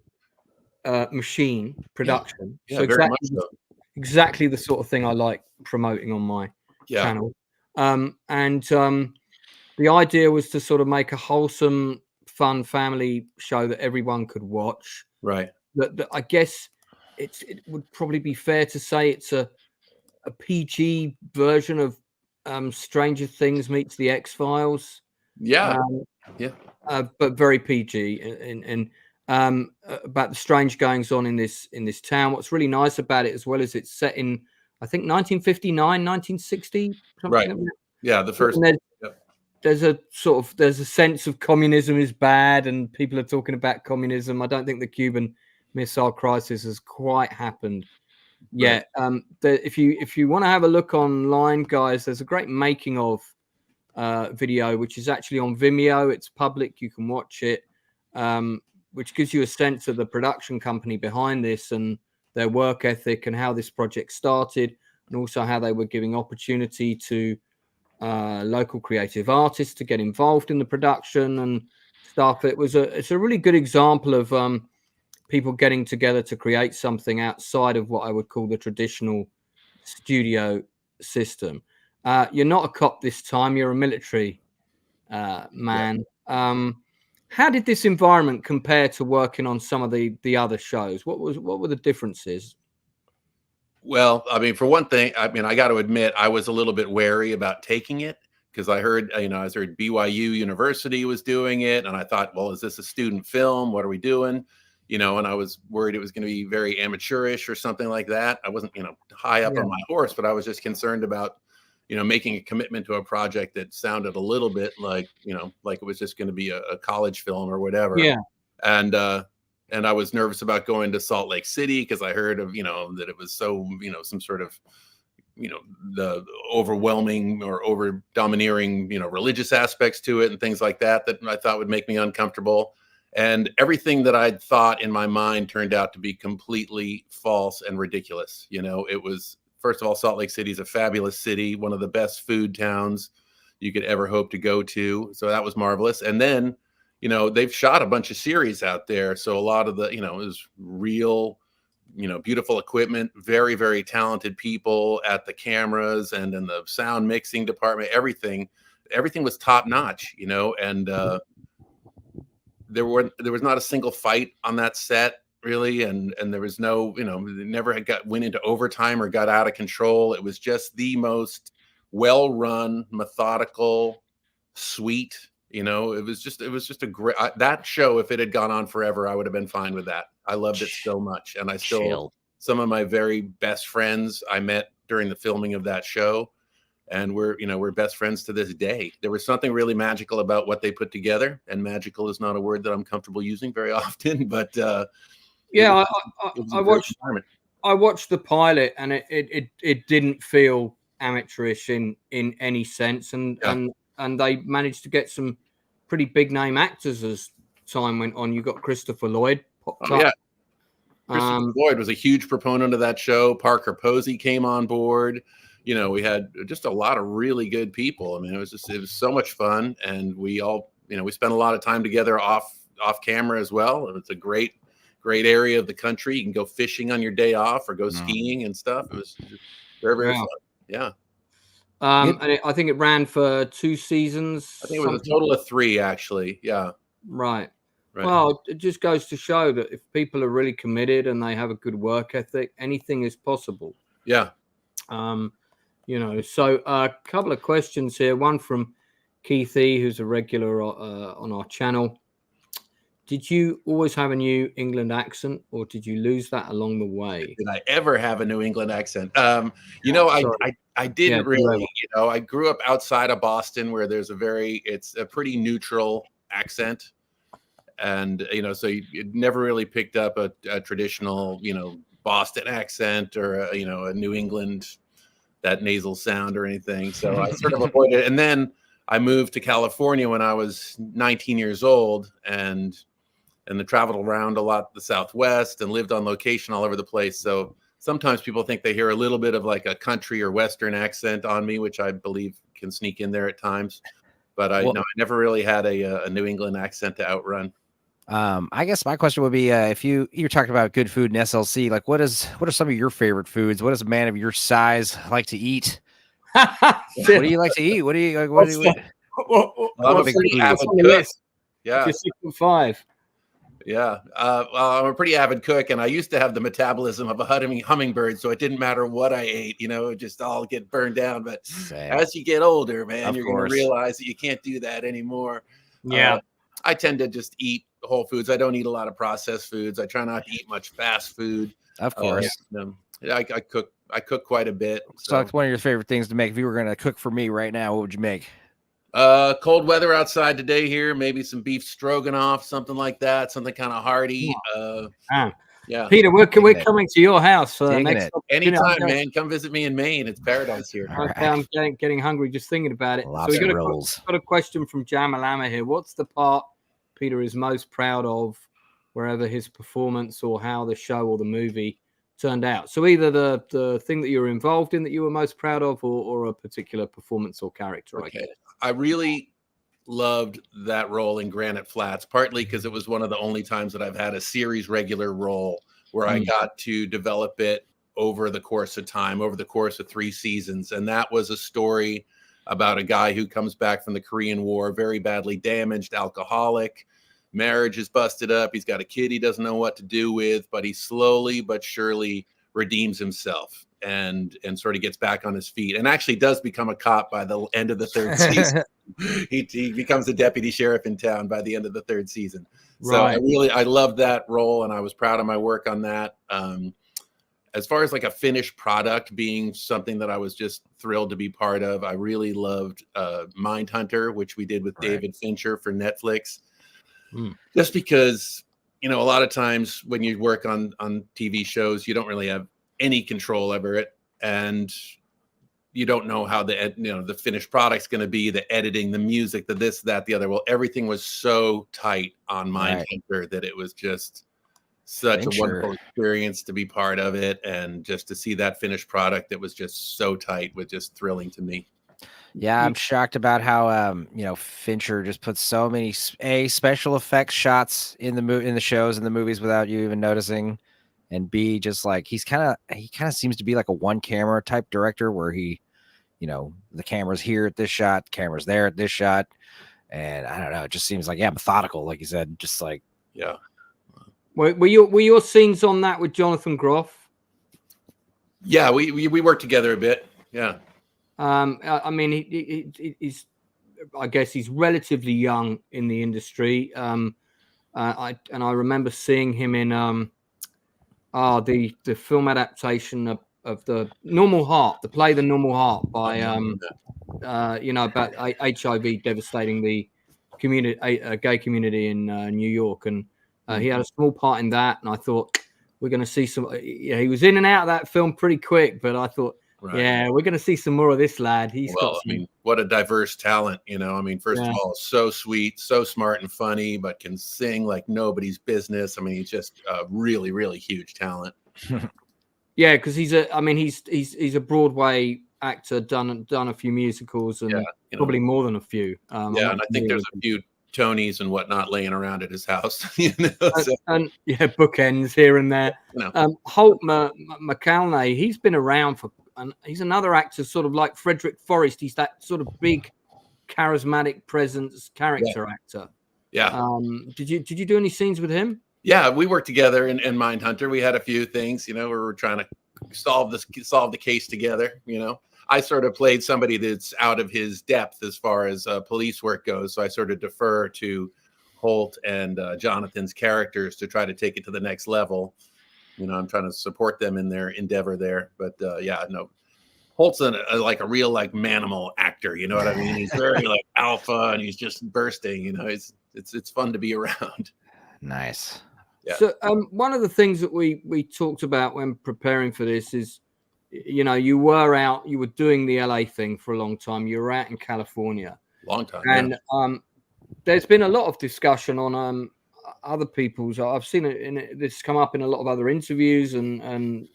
machine production. Yeah, so very much so. Exactly the sort of thing I like promoting on my channel. The idea was to sort of make a wholesome, fun family show that everyone could watch. Right. That I guess it would probably be fair to say it's a PG version of Stranger Things meets the X-Files. Yeah. But very PG and about the strange goings on in this town. What's really nice about it, as well, is it's set in, I think, 1959, 1960. Right. Like that. Yeah. The first. There's a sense of communism is bad, and people are talking about communism. I don't think the Cuban Missile Crisis has quite happened yet. Right. If you want to have a look online, guys, there's a great making of video, which is actually on Vimeo. It's public, you can watch it, which gives you a sense of the production company behind this and their work ethic and how this project started, and also how they were giving opportunity to local creative artists to get involved in the production and stuff. It's a really good example of people getting together to create something outside of what I would call the traditional studio system. You're not a cop this time, you're a military man. Yeah. How did this environment compare to working on some of the other shows? What were the differences? Well, I mean, for one thing, I got to admit, I was a little bit wary about taking it because I heard BYU University was doing it, and I thought, well, is this a student film? What are we doing? And I was worried it was going to be very amateurish or something like that. I wasn't, high up on my horse, but I was just concerned about, making a commitment to a project that sounded a little bit like, like it was just going to be a college film or whatever. Yeah. And I was nervous about going to Salt Lake City because I heard of, that it was so, some sort of, the overwhelming or over domineering, religious aspects to it and things like that I thought would make me uncomfortable. And everything that I'd thought in my mind turned out to be completely false and ridiculous. It was, first of all, Salt Lake City is a fabulous city, one of the best food towns you could ever hope to go to. So that was marvelous. And then, they've shot a bunch of series out there. So a lot of the, it was real, beautiful equipment, very, very talented people at the cameras and in the sound mixing department, everything was top notch, and there was not a single fight on that set really. And there was no, never went into overtime or got out of control. It was just the most well-run, methodical, sweet, You know, it was just a great that show. If it had gone on forever, I would have been fine with that. I loved it so much, and I still some of my very best friends I met during the filming of that show, and we're best friends to this day. There was something really magical about what they put together, and magical is not a word that I'm comfortable using very often, but yeah, I watched the pilot, and it didn't feel amateurish in any sense, and they managed to get some pretty big name actors as time went on. You got Christopher Lloyd popped up. Yeah. Christopher Lloyd was a huge proponent of that show. Parker Posey came on board. You know, we had just a lot of really good people. I mean, it was so much fun, and we all, we spent a lot of time together off camera as well. It's a great area of the country. You can go fishing on your day off or go skiing and stuff. It was very, very fun. Yeah. And I think it ran for 2 seasons. I think it was a total of 3, actually. Yeah. Right. Well, it just goes to show that if people are really committed and they have a good work ethic, anything is possible. Yeah. So a couple of questions here. One from Keithy, who's a regular on our channel. Did you always have a New England accent, or did you lose that along the way? Did I ever have a New England accent? I didn't really. I grew up outside of Boston, where there's it's a pretty neutral accent, and so you never really picked up a traditional, Boston accent or a New England, that nasal sound or anything. So I sort of avoided it. And then I moved to California when I was 19 years old, and I traveled around a lot, the Southwest, and lived on location all over the place. So sometimes people think they hear a little bit of like a country or Western accent on me, which I believe can sneak in there at times. But I never really had a New England accent to outrun. I guess my question would be, if you're talking about good food in SLC, like what are some of your favorite foods? What does a man of your size like to eat? What do you like to eat? What do you like? I'm a pretty avid cook. Yeah. 6'5". Yeah. I'm a pretty avid cook, and I used to have the metabolism of a hummingbird, so it didn't matter what I ate, it just all get burned down. But as you get older, man, you're going to realize that you can't do that anymore. Yeah. I tend to just eat whole foods. I don't eat a lot of processed foods. I try not to eat much fast food. Of course. I cook quite a bit. So it's one of your favorite things to make. If you were going to cook for me right now, what would you make? Cold weather outside today here. Maybe some beef stroganoff, something like that. Something kind of hearty. Yeah. Peter, we're coming to your house. Anytime, man. Come visit me in Maine. It's paradise here. Okay, I'm getting hungry just thinking about it. Lots of rolls. Got a question from Jamalama here. What's the part Peter is most proud of, wherever his performance or how the show or the movie turned out? So either the thing that you were involved in that you were most proud of, or a particular performance or character. Okay. I really loved that role in Granite Flats, partly because it was one of the only times that I've had a series regular role where I got to develop it over the course of time, over the course of 3 seasons. And that was a story about a guy who comes back from the Korean War, very badly damaged, alcoholic. Marriage is busted up. He's got a kid he doesn't know what to do with, but he slowly but surely redeems himself and sort of gets back on his feet, and actually does become a cop by the end of the 3rd season. He becomes a deputy sheriff in town by the end of the 3rd season. Right. So I loved that role, and I was proud of my work on that. As far as like a finished product being something that I was just thrilled to be part of, I really loved Mindhunter, which we did with David Fincher for Netflix. Just because, a lot of times when you work on TV shows, you don't really have any control over it, and you don't know how the finished product's going to be, the editing, the music, the this, that, the other. Well, everything was so tight on Mindhunter that it was just such a wonderful experience to be part of it, and just to see that finished product that was just so tight was just thrilling to me. Yeah, I'm shocked about how Fincher just puts so many special effects shots in the shows and the movies without you even noticing, and B, just like he kind of seems to be like a one camera type director where he, the camera's here at this shot, camera's there at this shot, and I don't know, it just seems like methodical, like you said, just like Were your scenes on that with Jonathan Groff? Yeah, we worked together a bit. Yeah. I mean, he's I guess he's relatively young in the industry. I remember seeing him in the film adaptation of the Normal Heart, the play The Normal Heart by about HIV devastating the community, gay community in New York, and he had a small part in that. And I thought we're going to see some. He was in and out of that film pretty quick, but I thought. Right. Yeah, we're going to see some more of this lad. What a diverse talent, first of all, so sweet, so smart and funny, but can sing like nobody's business. He's just a really, really huge talent. Yeah, because he's a Broadway actor, done a few musicals and probably more than a few. And I think there's a few Tonys and whatnot laying around at his house. And bookends here and there. Holt McElnay, he's been around for. And he's another actor, sort of like Frederick Forrest. He's that sort of big, charismatic presence character actor. Yeah. Did you do any scenes with him? Yeah, we worked together in Mindhunter. We had a few things, we were trying to solve the case together. I sort of played somebody that's out of his depth as far as police work goes. So I sort of defer to Holt and Jonathan's characters to try to take it to the next level. I'm trying to support them in their endeavor there, but Holt's like a real manimal actor. You know what I mean? He's very alpha, and he's just bursting. It's fun to be around. Nice. Yeah. So one of the things that we talked about when preparing for this is, you were doing the LA thing for a long time. You were out in California, long time, and there's been a lot of discussion on other people's. I've seen this come up in a lot of other interviews and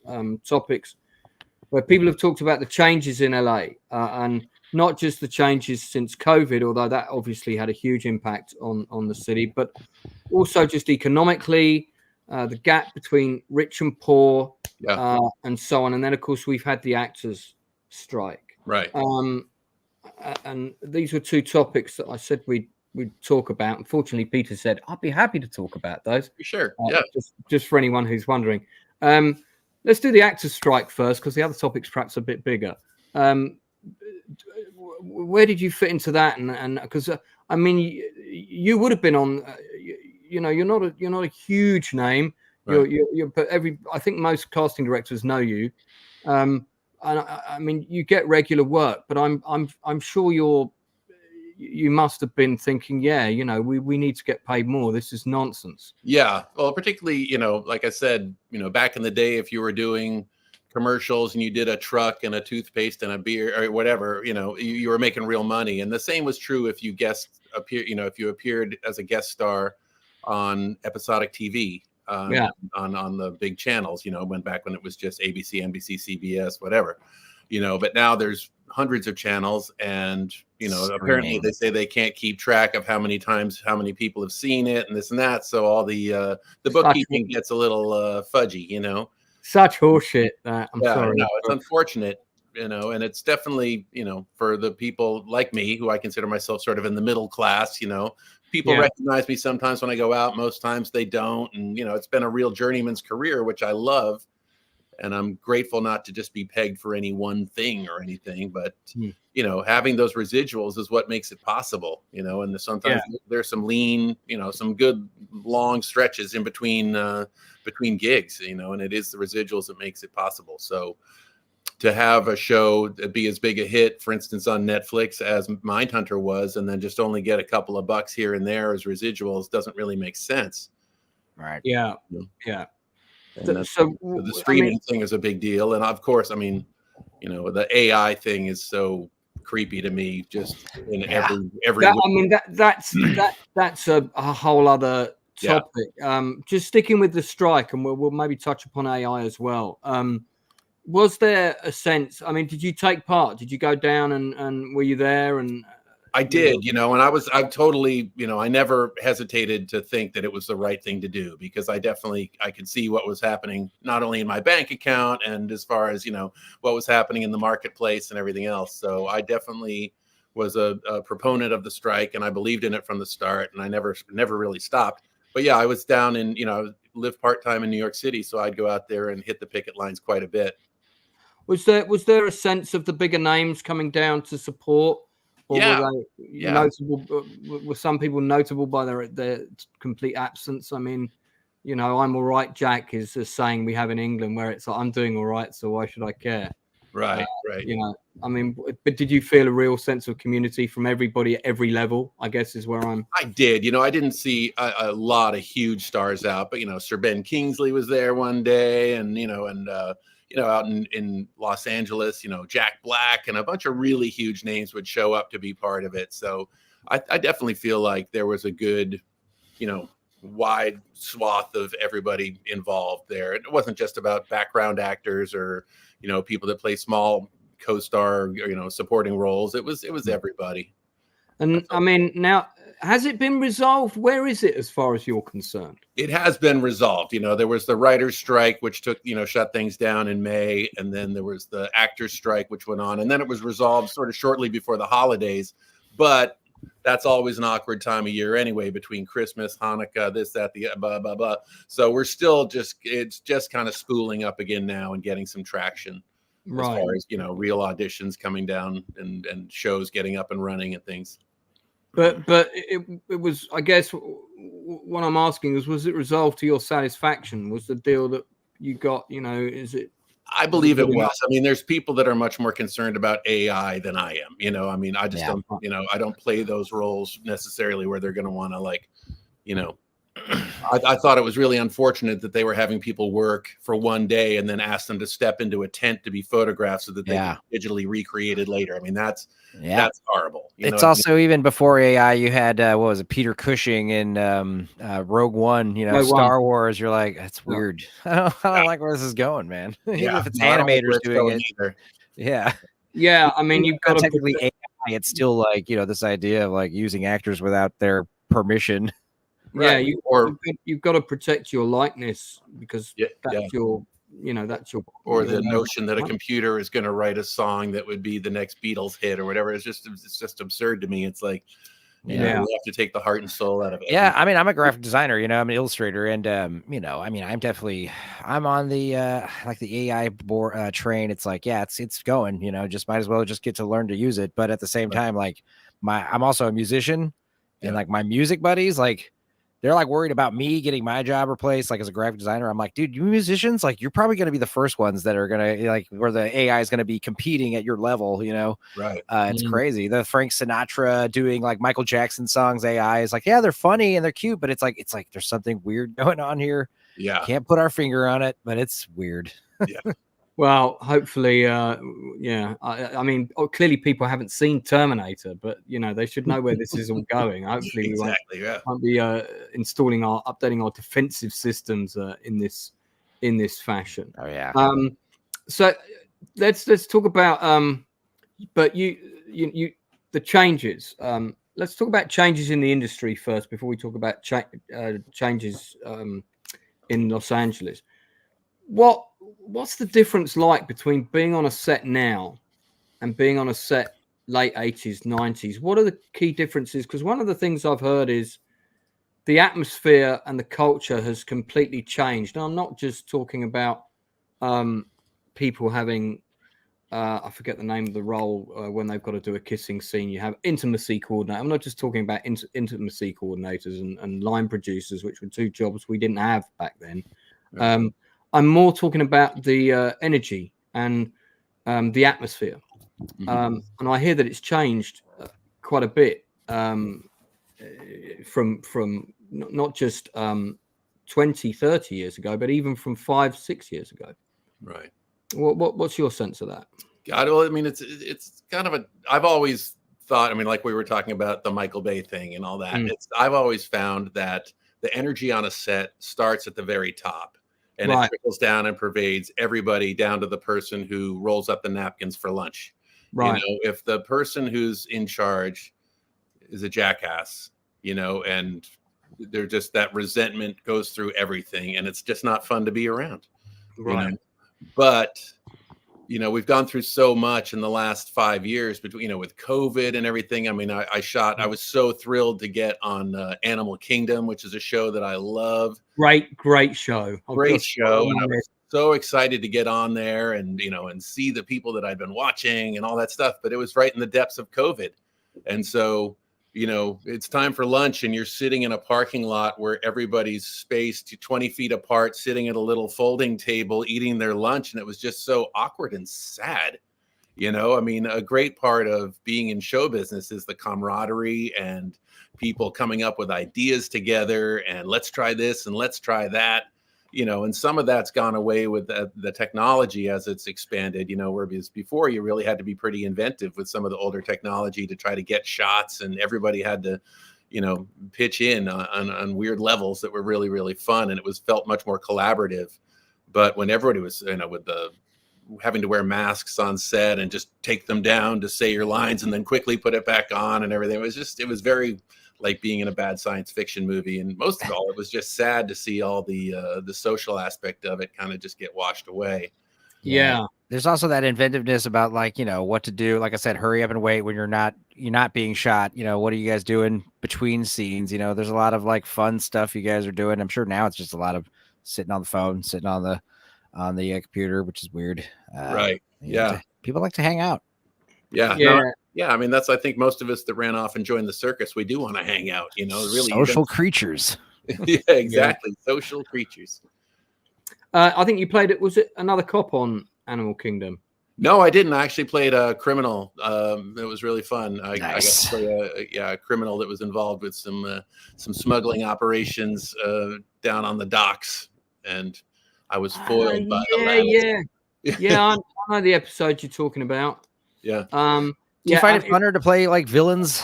topics where people have talked about the changes in LA and not just the changes since COVID, although that obviously had a huge impact on the city, but also just economically, the gap between rich and poor, and so on. And then of course we've had the actors strike, right? And these were two topics that I said we'd talk about. Unfortunately, Peter said, I'd be happy to talk about those. Sure. Just for anyone who's wondering. Let's do the actors' strike first, because the other topic's perhaps a bit bigger. Where did you fit into that? And because you would have been on. You're not a huge name. Right. But I think most casting directors know you. And you get regular work, but I'm sure you must have been thinking, we need to get paid more. This is nonsense. Yeah. Well, particularly, like I said, back in the day, if you were doing commercials and you did a truck and a toothpaste and a beer or whatever, you were making real money. And the same was true if you if you appeared as a guest star on episodic TV, on the big channels, went back when it was just ABC, NBC, CBS, whatever, but now there's hundreds of channels, and apparently they say they can't keep track of how many people have seen it and this and that, so all the bookkeeping gets a little fudgy. Such horseshit. I'm sorry. No, it's unfortunate, and it's definitely for the people like me, who I consider myself sort of in the middle class. People recognize me sometimes when I go out, most times they don't, and it's been a real journeyman's career, which I love. And I'm grateful not to just be pegged for any one thing or anything, but, having those residuals is what makes it possible, and sometimes there's some lean, some good long stretches in between gigs, and it is the residuals that makes it possible. So to have a show that be as big a hit, for instance, on Netflix as Mindhunter was, and then just only get a couple of bucks here and there as residuals doesn't really make sense. Right. Yeah. Yeah. And so the streaming thing is a big deal, and of course, the AI thing is so creepy to me. Just in every. That's a whole other topic. Just sticking with the strike, and we'll maybe touch upon AI as well. Was there a sense? Did you take part? Did you go down and were you there? And I did, and I totally, I never hesitated to think that it was the right thing to do, because I could see what was happening, not only in my bank account and as far as, what was happening in the marketplace and everything else. So I definitely was a proponent of the strike, and I believed in it from the start, and I never really stopped. But yeah, I was down in, I lived part-time in New York City, so I'd go out there and hit the picket lines quite a bit. Was there a sense of the bigger names coming down to support? Or Yeah. were they notable? Were some people notable by their complete absence? I mean, you know, I'm all right, Jack is a saying we have in England where it's like, I'm doing all right, so why should I care? Right. You know, I mean, but did you feel a real sense of community from everybody at every level? I guess is where I did. You know, I didn't see a lot of huge stars out, but, you know, Sir Ben Kingsley was there one day, and, you know, out in Los Angeles, you know, Jack Black and a bunch of really huge names would show up to be part of it. So I definitely feel like there was a good, you know, wide swath of everybody involved there. It wasn't just about background actors or, you know, people that play small co-star or, you know, supporting roles. It was everybody. And I mean, now, has it been resolved? Where is it as far as you're concerned? It has been resolved. You know, there was the writer's strike, which took, you know, shut things down in May. And then there was the actor's strike, which went on. And then it was resolved sort of shortly before the holidays. But that's always an awkward time of year anyway, between Christmas, Hanukkah, this, that, the blah, blah, blah. So we're still it's just kind of spooling up again now and getting some traction as far as, you know, real auditions coming down and shows getting up and running and things. But it was, I guess, what I'm asking is, was it resolved to your satisfaction? Was the deal that you got, you know, is it? I believe it was. I mean, there's people that are much more concerned about AI than I am. You know, I mean, I just don't, you know, I don't play those roles necessarily where they're going to want to, like, you know, I thought it was really unfortunate that they were having people work for one day and then ask them to step into a tent to be photographed so that they can be digitally recreated later. I mean, that's horrible. It's also even before AI, you had, what was it, Peter Cushing in Rogue One, you know, Star Wars. You're like, that's weird. I don't like where this is going, man. Even if it's animators doing it. Either. Yeah. I mean, you've got technically AI. It's still like, you know, this idea of like using actors without their permission. Yeah, you've got to protect your likeness because that's your, you know, that's your. Or the notion that a computer is going to write a song that would be the next Beatles hit or whatever. It's just absurd to me. It's like, you know, we have to take the heart and soul out of it. Yeah, I mean, I'm a graphic designer. You know, I'm an illustrator, and you know, I mean, I'm on the like the AI train. It's like, yeah, it's going. You know, just might as well just get to learn to use it. But at the same time, like I'm also a musician, and like my music buddies, like. They're like worried about me getting my job replaced, like as a graphic designer. I'm like, dude, you musicians, like you're probably going to be the first ones that are going to like where the AI is going to be competing at your level, you know? Right. It's crazy. The Frank Sinatra doing like Michael Jackson songs, AI is like, yeah, they're funny and they're cute, but it's like there's something weird going on here. Yeah. Can't put our finger on it, but it's weird. Yeah. Well, hopefully, I mean, clearly people haven't seen Terminator, but, you know, they should know where this is all going. Hopefully we won't be updating our defensive systems in this fashion. Oh, yeah. So let's talk about, but you the changes. Let's talk about changes in the industry first before we talk about changes in Los Angeles. What's the difference like between being on a set now and being on a set late 80s, 90s? What are the key differences? Because one of the things I've heard is the atmosphere and the culture has completely changed. Now, I'm not just talking about people having, I forget the name of the role when they've got to do a kissing scene. You have intimacy coordinator. I'm not just talking about intimacy coordinators and line producers, which were two jobs we didn't have back then. Okay. I'm more talking about the energy and the atmosphere. And I hear that it's changed quite a bit from not just 20, 30 years ago, but even from 5-6 years ago. Right. What's your sense of that? God, well, I mean, it's kind of I've always thought, I mean, like we were talking about the Michael Bay thing and all that. I've always found that the energy on a set starts at the very top. And it trickles down and pervades everybody down to the person who rolls up the napkins for lunch. Right. You know, if the person who's in charge is a jackass, you know, and they're just that resentment goes through everything and it's just not fun to be around. Right. You know? But, you know, we've gone through so much in the last 5 years between, you know, with COVID and everything. I mean, I was so thrilled to get on Animal Kingdom, which is a show that I love. Great show. Great show. And I was so excited to get on there and, you know, and see the people that I've been watching and all that stuff. But it was right in the depths of COVID. And so, it's time for lunch and you're sitting in a parking lot where everybody's spaced 20 feet apart, sitting at a little folding table, eating their lunch. And it was just so awkward and sad. A great part of being in show business is the camaraderie and people coming up with ideas together and let's try this and let's try that, and some of that's gone away with the technology as it's expanded, whereas before you really had to be pretty inventive with some of the older technology to try to get shots, and everybody had to, pitch in on weird levels that were really, really fun. And it felt much more collaborative. But when everybody was, with the having to wear masks on set and just take them down to say your lines and then quickly put it back on and everything, it was very like being in a bad science fiction movie. And most of all, it was just sad to see all the social aspect of it kind of just get washed away. Yeah. There's also that inventiveness about what to do. Like I said, hurry up and wait when you're not being shot. What are you guys doing between scenes? There's a lot of like fun stuff you guys are doing. I'm sure now it's just a lot of sitting on the phone, sitting on the computer, which is weird. Right. Yeah. People like to hang out. Yeah. Yeah. Yeah, that's, I think most of us that ran off and joined the circus, we do want to hang out, really. Social creatures. Yeah, exactly. Yeah. Social creatures. I think you played it. Was it another cop on Animal Kingdom? No, I didn't. I actually played a criminal. It was really fun. I got to play a criminal that was involved with some smuggling operations down on the docks, and I was foiled by the lads. Yeah. I know the episode you're talking about. Yeah. Do you find it funner to play like villains?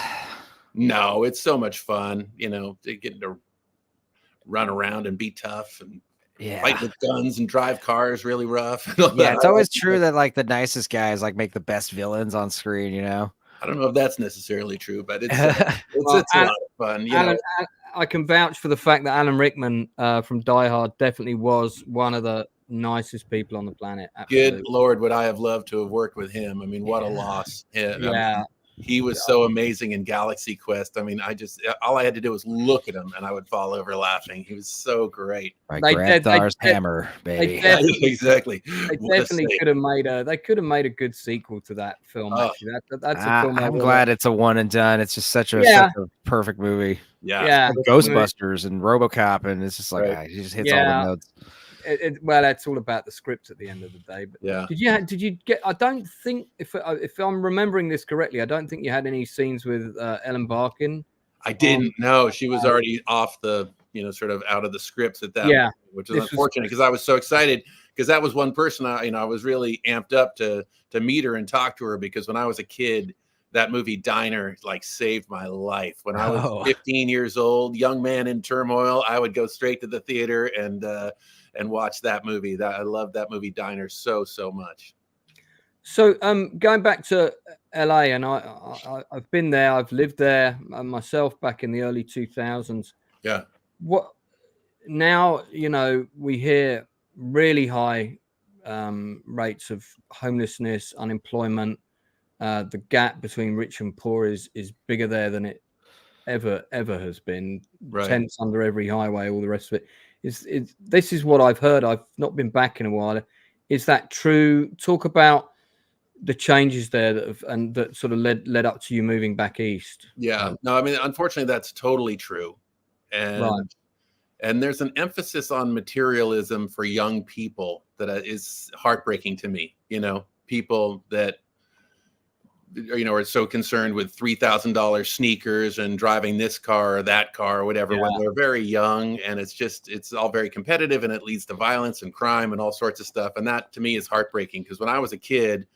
No, it's so much fun, getting to run around and be tough and fight with guns and drive cars really rough. Yeah, it's always true that like the nicest guys like make the best villains on screen, I don't know if that's necessarily true, but it's a lot of fun. I can vouch for the fact that Alan Rickman from Die Hard definitely was one of the nicest people on the planet. Absolutely. Good Lord, would I have loved to have worked with him. What a loss. Yeah. He was so amazing in Galaxy Quest. All I had to do was look at him and I would fall over laughing. He was so great. Right, Grandthar's hammer, baby. Exactly. They definitely could have made a good sequel to that film. Actually, that's a film. I'm glad it's a one and done. It's just such a perfect movie. Yeah. Like Ghostbusters and RoboCop, and it's just like he just hits all the notes. Well, that's all about the script at the end of the day. But yeah, did you get? I don't think if I'm remembering this correctly, I don't think you had any scenes with Ellen Barkin. I didn't know she was already off the sort of out of the scripts at that point, which is unfortunate because I was so excited because that was one person I was really amped up to meet her and talk to her because when I was a kid, that movie Diner like saved my life. When I was 15 years old, young man in turmoil, I would go straight to the theater and watch that movie. I love that movie Diner so much. So going back to LA, and I've been there, I've lived there myself back in the early 2000s. Yeah. What now, we hear really high rates of homelessness, unemployment. The gap between rich and poor is bigger there than it ever has been. Right. Tents under every highway, all the rest of it. This is what I've heard. I've not been back in a while. Is that true? Talk about the changes there that sort of led up to you moving back east. Yeah. No, unfortunately, that's totally true. And there's an emphasis on materialism for young people that is heartbreaking to me. People that are so concerned with $3,000 sneakers and driving this car or that car or whatever when they're very young, and it's all very competitive and it leads to violence and crime and all sorts of stuff. And that to me is heartbreaking because when I was a kid,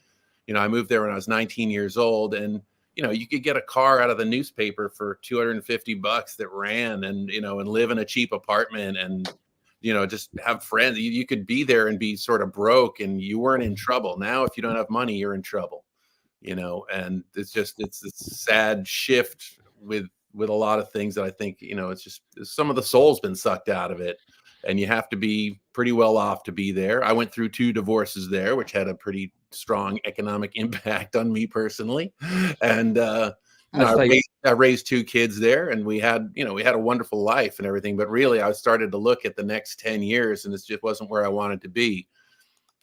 I moved there when I was 19 years old, and you could get a car out of the newspaper for $250 that ran, and and live in a cheap apartment and just have friends. You could be there and be sort of broke and you weren't in trouble. Now if you don't have money, you're in trouble. And it's a sad shift with a lot of things that I think, it's just some of the soul's been sucked out of it, and you have to be pretty well off to be there. I went through 2 divorces there, which had a pretty strong economic impact on me personally. And, I raised 2 kids there, and we had a wonderful life and everything, but really I started to look at the next 10 years and it just wasn't where I wanted to be.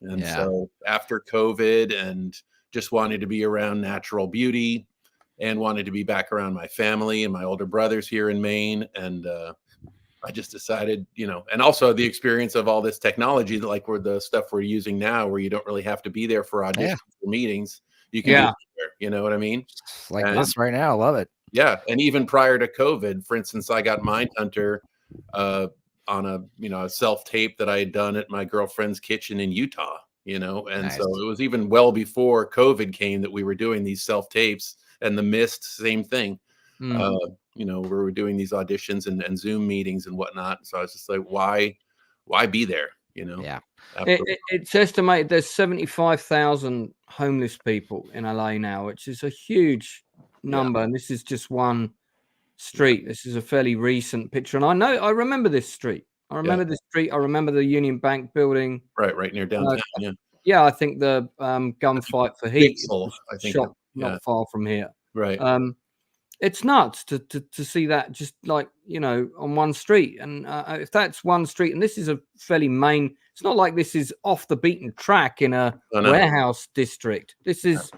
And so after COVID and just wanted to be around natural beauty and wanted to be back around my family and my older brothers here in Maine. And I just decided, and also the experience of all this technology, like where the stuff we're using now, where you don't really have to be there for auditions or meetings. You can do it there, you know what I mean? Like this right now. I love it. Yeah. And even prior to COVID, for instance, I got Mindhunter on a self-tape that I had done at my girlfriend's kitchen in Utah, and Nice. so it was even well before COVID came that we were doing these self-tapes. And The Mist, same thing. We were doing these auditions and Zoom meetings and whatnot. So I was just like, why be there? Yeah. It's estimated there's 75,000 homeless people in LA now, which is a huge number. And this is just one street. This is a fairly recent picture. And I remember this street. I remember this street. I remember the Union Bank building. Right near downtown. Yeah, I think the gunfight for heat I think shot not far from here. Right. It's nuts to see that just like, on one street. And if that's one street, and this is a fairly main, it's not like this is off the beaten track in a warehouse district. This is,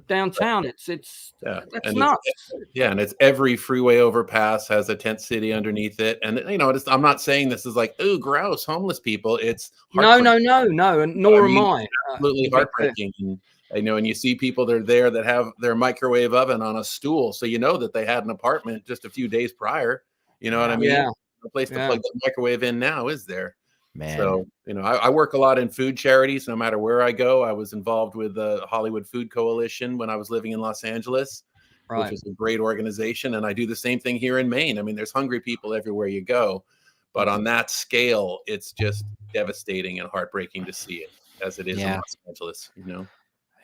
downtown. It's nuts. And it's every freeway overpass has a tent city underneath it. And, I'm not saying this is like, ooh, gross, homeless people. It's no, and nor am I. Absolutely heartbreaking. And you see people that are there that have their microwave oven on a stool. So that they had an apartment just a few days prior. You know what I mean? Yeah. The place to plug the microwave in now is there. Man. So, I work a lot in food charities. No matter where I go, I was involved with the Hollywood Food Coalition when I was living in Los Angeles, which is a great organization. And I do the same thing here in Maine. I mean, there's hungry people everywhere you go. But on that scale, it's just devastating and heartbreaking to see it as it is in Los Angeles,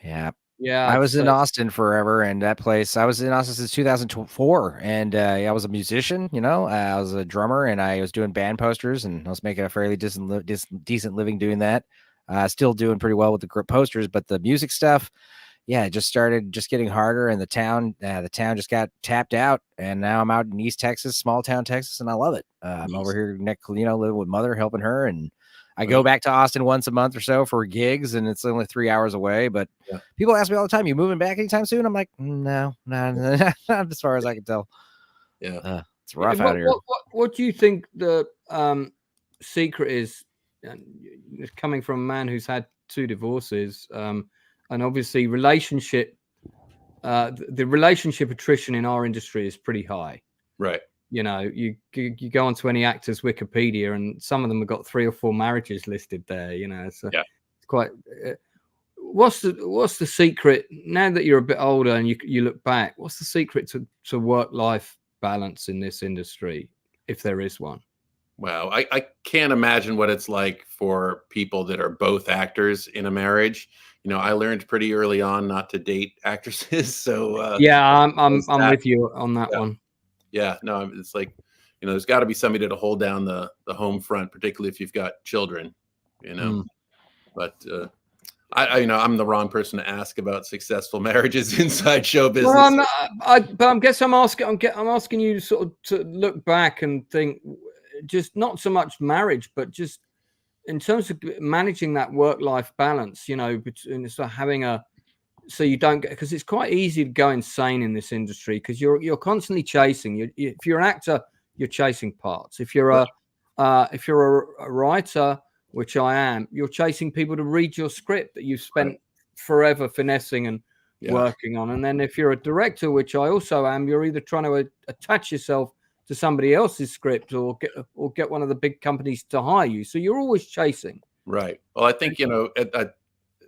Yeah. I was in Austin forever, and that place, I was in Austin since 2004, and I was a musician, I was a drummer, and I was doing band posters, and I was making a fairly decent living doing that. Still doing pretty well with the group posters, but the music stuff, it just started getting harder, and the town just got tapped out, and now I'm out in East Texas, small town Texas, and I love it. I'm over here next, living with mother, helping her, and I go back to Austin once a month or so for gigs, and it's only 3 hours away. But people ask me all the time, "You moving back anytime soon?" I'm like, "No, not as far as I can tell." Yeah, it's rough out here. What do you think the secret is? Coming from a man who's had 2 divorces, and obviously the relationship attrition in our industry is pretty high. Right. You go onto any actor's Wikipedia, and some of them have got 3 or 4 marriages listed there. So it's quite. What's the secret now that you're a bit older and you look back? What's the secret to work-life balance in this industry, if there is one? Wow, I can't imagine what it's like for people that are both actors in a marriage. I learned pretty early on not to date actresses. So I'm with you on that one. Yeah, no, it's like, there's got to be somebody to hold down the home front, particularly if you've got children, But I'm the wrong person to ask about successful marriages inside show business. Well, I'm asking you to sort of to look back and think, just not so much marriage, but just in terms of managing that work-life balance, between having so you don't get, because it's quite easy to go insane in this industry because you're constantly chasing. If you're an actor, you're chasing parts. If you're a writer, which I am, you're chasing people to read your script that you've spent forever finessing and working on. And then if you're a director, which I also am, you're either trying to attach yourself to somebody else's script or get one of the big companies to hire you. So you're always chasing. Right. Well, I think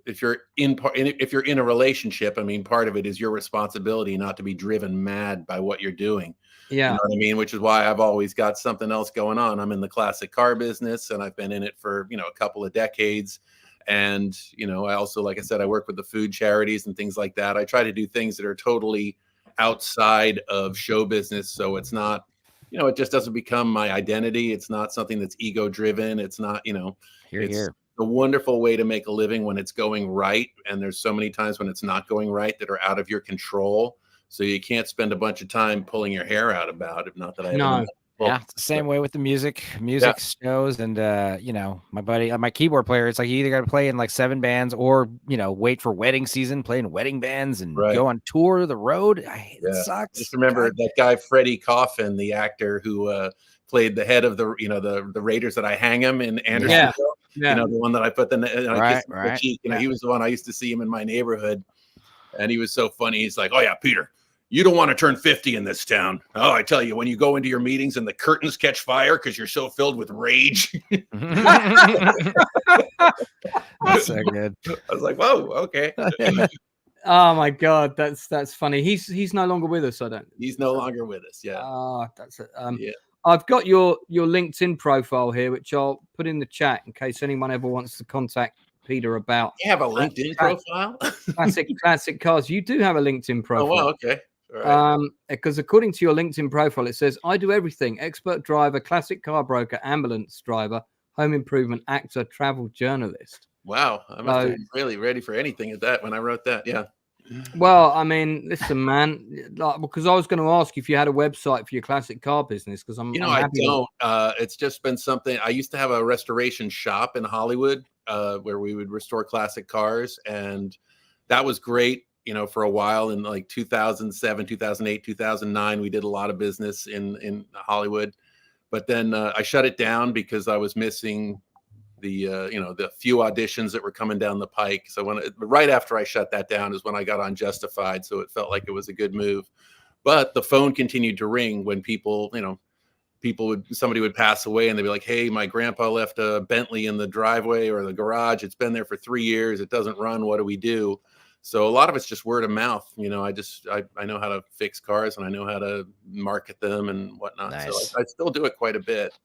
if you're in a relationship, I mean, part of it is your responsibility not to be driven mad by what you're doing. Yeah. You know what I mean? Which is why I've always got something else going on. I'm in the classic car business, and I've been in it for, a couple of decades. And, I also, like I said, I work with the food charities and things like that. I try to do things that are totally outside of show business. So it's not, it just doesn't become my identity. It's not something that's ego driven. It's not, it's a wonderful way to make a living when it's going right. And there's so many times when it's not going right that are out of your control. So you can't spend a bunch of time pulling your hair out about it. Not that I Well, yeah, it's the same way with the music shows. And, my buddy, my keyboard player, it's like you either got to play in like 7 bands or, wait for wedding season, play in wedding bands and go on tour the road. It sucks. Just remember that guy, Freddie Coffin, the actor who played the head of the Raiders that I hang him in Andersonville. Yeah. The one that I put I kissed him on the cheek. He was the one I used to see him in my neighborhood. And he was so funny. He's like, "Oh yeah, Peter, you don't want to turn 50 in this town. Oh, I tell you, when you go into your meetings and the curtains catch fire because you're so filled with rage." That's so good. I was like, "Whoa, okay." Oh my God, that's funny. He's no longer with us. I don't. He's no longer with us. Yeah. That's it. Yeah. I've got your LinkedIn profile here, which I'll put in the chat in case anyone ever wants to contact Peter about. You have a LinkedIn profile? classic cars. You do have a LinkedIn profile. Oh, wow, okay. All right. Because according to your LinkedIn profile, it says, "I do everything: expert driver, classic car broker, ambulance driver, home improvement, actor, travel journalist." Wow. I must have been really ready for anything at that when I wrote that. Yeah. Well, I mean, listen, man, because I was going to ask you if you had a website for your classic car business, because I'm I don't. It's just been something. I used to have a restoration shop in Hollywood where we would restore classic cars, and that was great. For a while in like 2007, 2008, 2009, we did a lot of business in Hollywood, but then I shut it down because I was missing the few auditions that were coming down the pike. So right after I shut that down is when I got on Justified. So it felt like it was a good move, but the phone continued to ring when somebody would pass away and they'd be like, "Hey, my grandpa left a Bentley in the driveway or the garage. It's been there for 3 years. It doesn't run. What do we do?" So a lot of it's just word of mouth. I know how to fix cars and I know how to market them and whatnot. Nice. So I still do it quite a bit.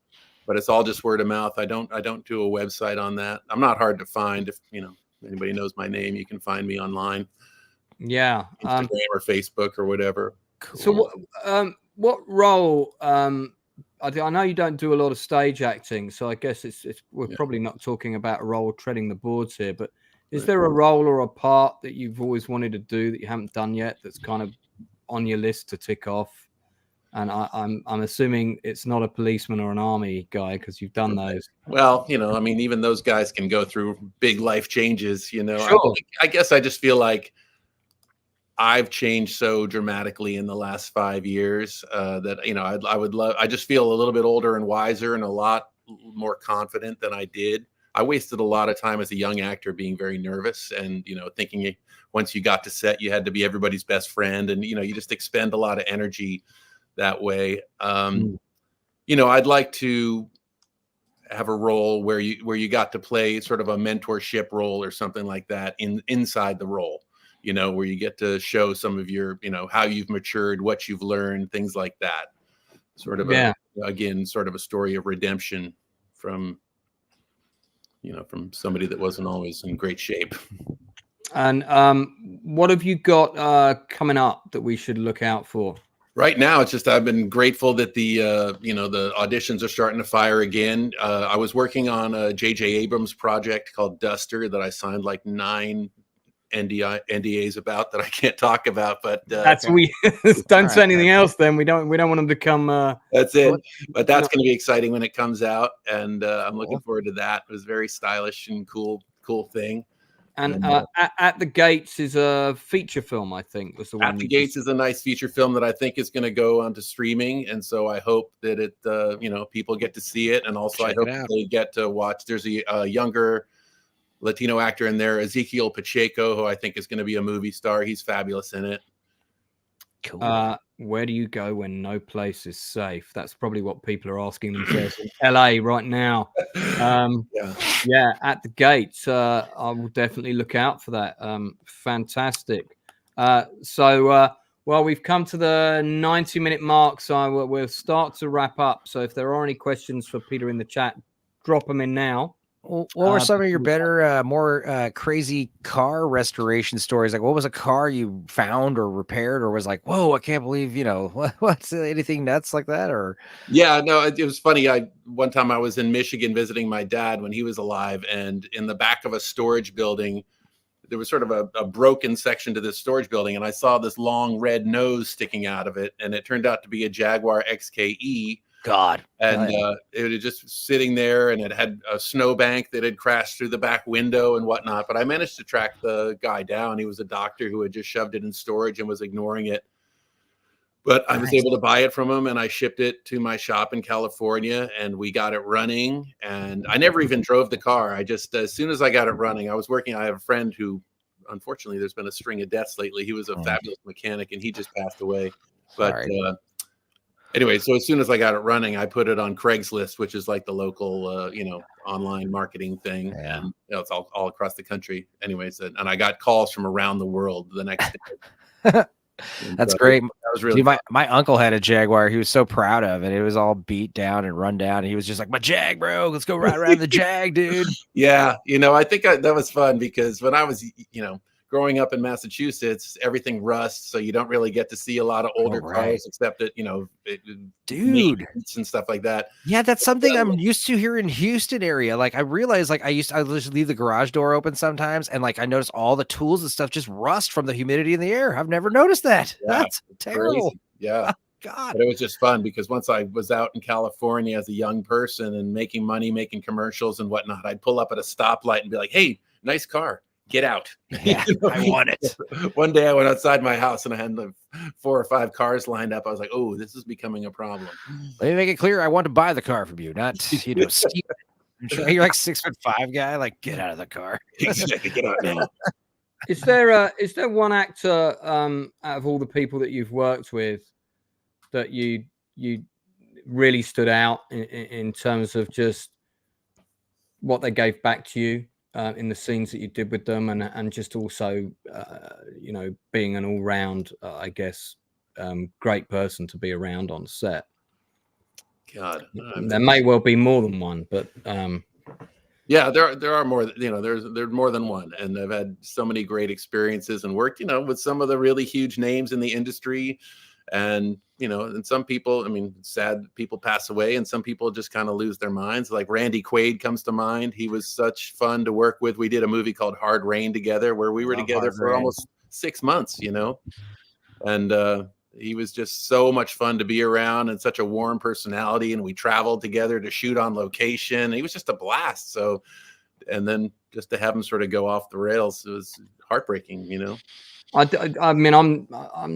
But it's all just word of mouth. I don't do a website on that. I'm not hard to find. If anybody knows my name, you can find me online. Yeah, Instagram or Facebook or whatever. Cool. So what role? I know you don't do a lot of stage acting, so I guess we're probably not talking about a role treading the boards here. But is there a role or a part that you've always wanted to do that you haven't done yet? That's kind of on your list to tick off? And I'm assuming it's not a policeman or an army guy because you've done those. Well, even those guys can go through big life changes. Sure. I guess I just feel like I've changed so dramatically in the last 5 years that I would love. I just feel a little bit older and wiser and a lot more confident than I did. I wasted a lot of time as a young actor being very nervous and thinking once you got to set you had to be everybody's best friend, and you just expend a lot of energy that way. I'd like to have a role where you got to play sort of a mentorship role or something like that inside the role, where you get to show some of your, how you've matured, what you've learned, things like that. Sort of sort of a story of redemption from somebody that wasn't always in great shape. And what have you got coming up that we should look out for? Right now, it's just I've been grateful that the the auditions are starting to fire again. I was working on a J.J. Abrams project called Duster that I signed like 9 NDAs about that I can't talk about. But don't say anything else. Then we don't want them to come. That's it. But that's going to be exciting when it comes out, and I'm looking forward to that. It was very stylish and cool thing. And At the Gates is a feature film, I think, was the one. At the Gates is a nice feature film that I think is going to go onto streaming, and so I hope that it, people get to see it, and also I hope they get to watch. There's a younger Latino actor in there, Ezekiel Pacheco, who I think is going to be a movie star. He's fabulous in it. Cool. Where do you go when no place is safe? That's probably what people are asking themselves in LA right now. At the Gates. I will definitely look out for that. Fantastic. Well, we've come to the 90-minute mark, so we'll start to wrap up. So if there are any questions for Peter in the chat, drop them in now. What were some of your better, more crazy car restoration stories? Like, what was a car you found or repaired, or was like, whoa, I can't believe, what's anything nuts like that? Or yeah, no, it was funny. One time I was in Michigan visiting my dad when he was alive, and in the back of a storage building, there was sort of a broken section to this storage building, and I saw this long red nose sticking out of it, and it turned out to be a Jaguar XKE God. And it was just sitting there, and it had a snowbank that had crashed through the back window and whatnot. But I managed to track the guy down. He was a doctor who had just shoved it in storage and was ignoring it. But I was able to buy it from him, and I shipped it to my shop in California, and we got it running. And I never even drove the car. I just, as soon as I got it running, I was working. I have a friend who, unfortunately, there's been a string of deaths lately. He was a fabulous mechanic, and he just passed away. But anyway, so as soon as I got it running, I put it on Craigslist, which is like the local, online marketing thing. Yeah. And it's all across the country. Anyways, and I got calls from around the world the next day. That's great. That was really my uncle had a Jaguar. He was so proud of it. It was all beat down and run down. And he was just like, my Jag, bro. Let's go ride around the Jag, dude. Yeah. I think that was fun because when I was, growing up in Massachusetts, everything rusts, so you don't really get to see a lot of older cars, except that dude, and stuff like that. Yeah, that's something I'm used to here in Houston area. Like I realized, like I just leave the garage door open sometimes, and like I notice all the tools and stuff just rust from the humidity in the air. I've never noticed that. Yeah, that's terrible. Crazy. Yeah. God. But it was just fun because once I was out in California as a young person and making money, making commercials and whatnot, I'd pull up at a stoplight and be like, "Hey, nice car. Get out." Yeah, I want it. One day I went outside my house and I had 4 or 5 cars lined up. I was like, "Oh, this is becoming a problem." Let me make it clear. I want to buy the car from you, not, steal it. You're like 6'5" guy. Like, get out of the car. Exactly. Get out now. Is there one actor out of all the people that you've worked with that you really stood out in terms of just what they gave back to you in the scenes that you did with them, and just also being an all-round great person to be around on set? God, there may well be more than one, but yeah, there are more. There's more than one, and I've had so many great experiences and worked, with some of the really huge names in the industry, and and some people, sad people pass away, and some people just kind of lose their minds. Like Randy Quaid comes to mind. He was such fun to work with. We did a movie called Hard Rain together, where we were together for almost 6 months, and he was just so much fun to be around and such a warm personality. And we traveled together to shoot on location. He was just a blast. So, and then just to have him sort of go off the rails, it was heartbreaking, I'm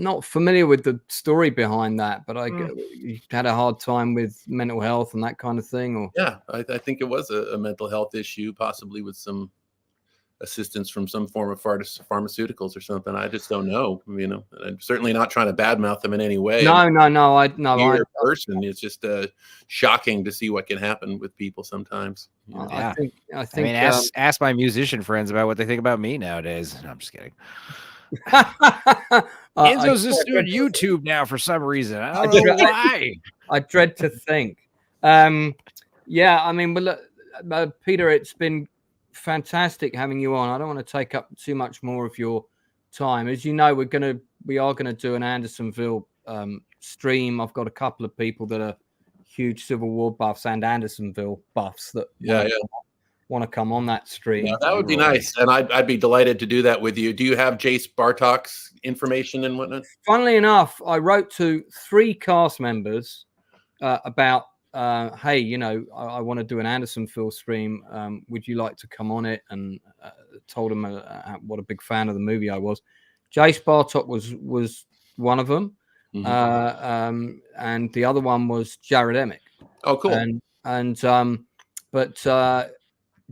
not familiar with the story behind that, but you had a hard time with mental health and that kind of thing, or? Yeah, I think it was a mental health issue, possibly with some assistance from some form of pharmaceuticals or something. I just don't know. I'm certainly not trying to badmouth them in any way. No. Person. It's just shocking to see what can happen with people sometimes. Yeah. I think. Ask my musician friends about what they think about me nowadays. No, I'm just kidding. Enzo's just doing YouTube now for some reason. I don't know why. I dread to think. Peter, it's been fantastic having you on. I don't want to take up too much more of your time. As you know, we are gonna do an Andersonville stream. I've got a couple of people that are huge Civil War buffs and Andersonville buffs that want to come on that stream. Yeah, that would be nice, and I'd be delighted to do that with you. Do you have Jace Bartok's information and whatnot? Funnily enough, I wrote to 3 cast members about, hey, I want to do an Andersonville stream. Would you like to come on it? And told them what a big fan of the movie I was. Jace Bartok was one of them, and the other one was Jared Emick. Oh, cool. But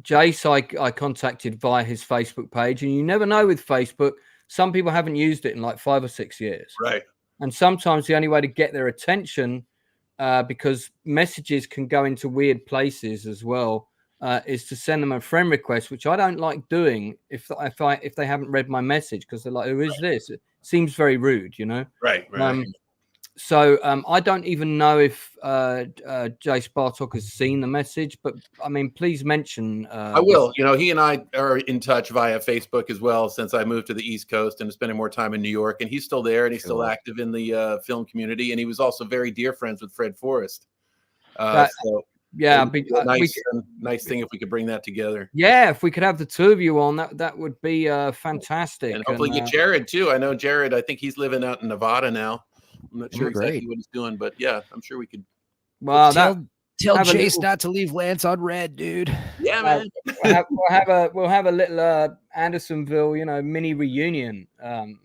Jace, I contacted via his Facebook page, and you never know with Facebook. Some people haven't used it in like 5 or 6 years, right? And sometimes the only way to get their attention, because messages can go into weird places as well, is to send them a friend request, which I don't like doing if they haven't read my message, because they're like, "Who is this?" It seems very rude, Right. So I don't even know if Jace Bartok has seen the message, but please mention. I will. He and I are in touch via Facebook as well since I moved to the East Coast and spending more time in New York. And he's still there, and he's still active in the film community. And he was also very dear friends with Fred Forrest. Nice thing if we could bring that together. Yeah, if we could have the 2 of you on, that would be fantastic. And hopefully get Jared too. I know Jared. I think he's living out in Nevada now. I'm not sure exactly what he's doing, but yeah, I'm sure we could Well, tell have a Chase little- not to leave Lance on red, dude. Yeah, man. we'll have a little Andersonville, mini reunion. That'd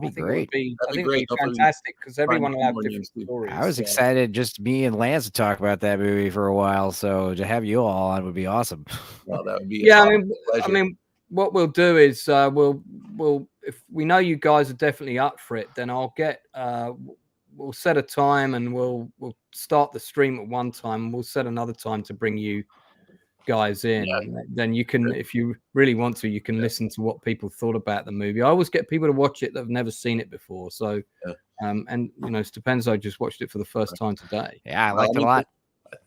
be I think great. It would be, That'd I be think great. it'd be Hopefully fantastic because find everyone will have more different names, too. stories. I was excited just me and Lance to talk about that movie for a while, so to have you all on would be awesome. Well, that would be Yeah, a I pleasure. mean, what we'll do is we'll if we know you guys are definitely up for it, then I'll get we'll set a time and we'll start the stream at one time and we'll set another time to bring you guys in. Yeah. And then you can, if you really want to, you can listen to what people thought about the movie. I always get people to watch it that have never seen it before. So and Stupenzo just watched it for the first time today. Yeah, I liked it a lot.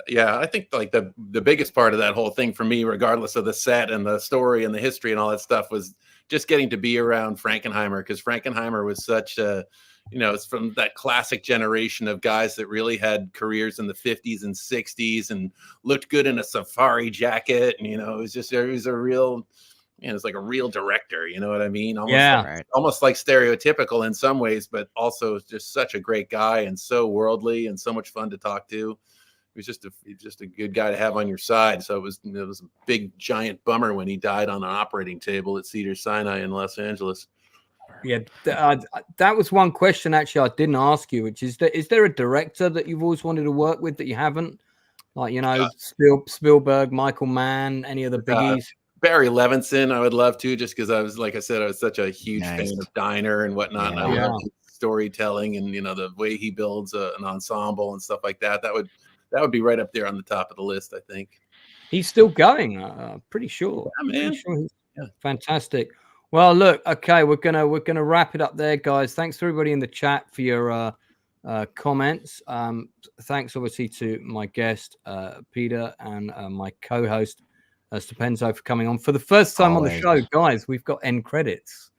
Yeah, I think like the biggest part of that whole thing for me, regardless of the set and the story and the history and all that stuff, was just getting to be around Frankenheimer, because Frankenheimer was such a, it's from that classic generation of guys that really had careers in the 50s and 60s and looked good in a safari jacket. And, it was a real, it's like a real director. You know what I mean? Almost like stereotypical in some ways, but also just such a great guy and so worldly and so much fun to talk to. He was just a good guy to have on your side. So it was a big giant bummer when he died on an operating table at Cedars-Sinai in Los Angeles. Yeah, that was one question actually I didn't ask you, which is there a director that you've always wanted to work with that you haven't? Like, Spielberg, Michael Mann, any of the biggies? Barry Levinson, I would love to, just because I was such a huge fan of Diner and whatnot. And I love his storytelling and the way he builds an ensemble and stuff like that. That would be right up there on the top of the list, I think. He's still going, pretty sure. Yeah, man. Pretty sure fantastic. Well, look, okay, we're gonna wrap it up there, guys. Thanks to everybody in the chat for your comments. Thanks, obviously, to my guest Peter and my co-host Stupenzo for coming on for the first time on the show, guys. We've got end credits.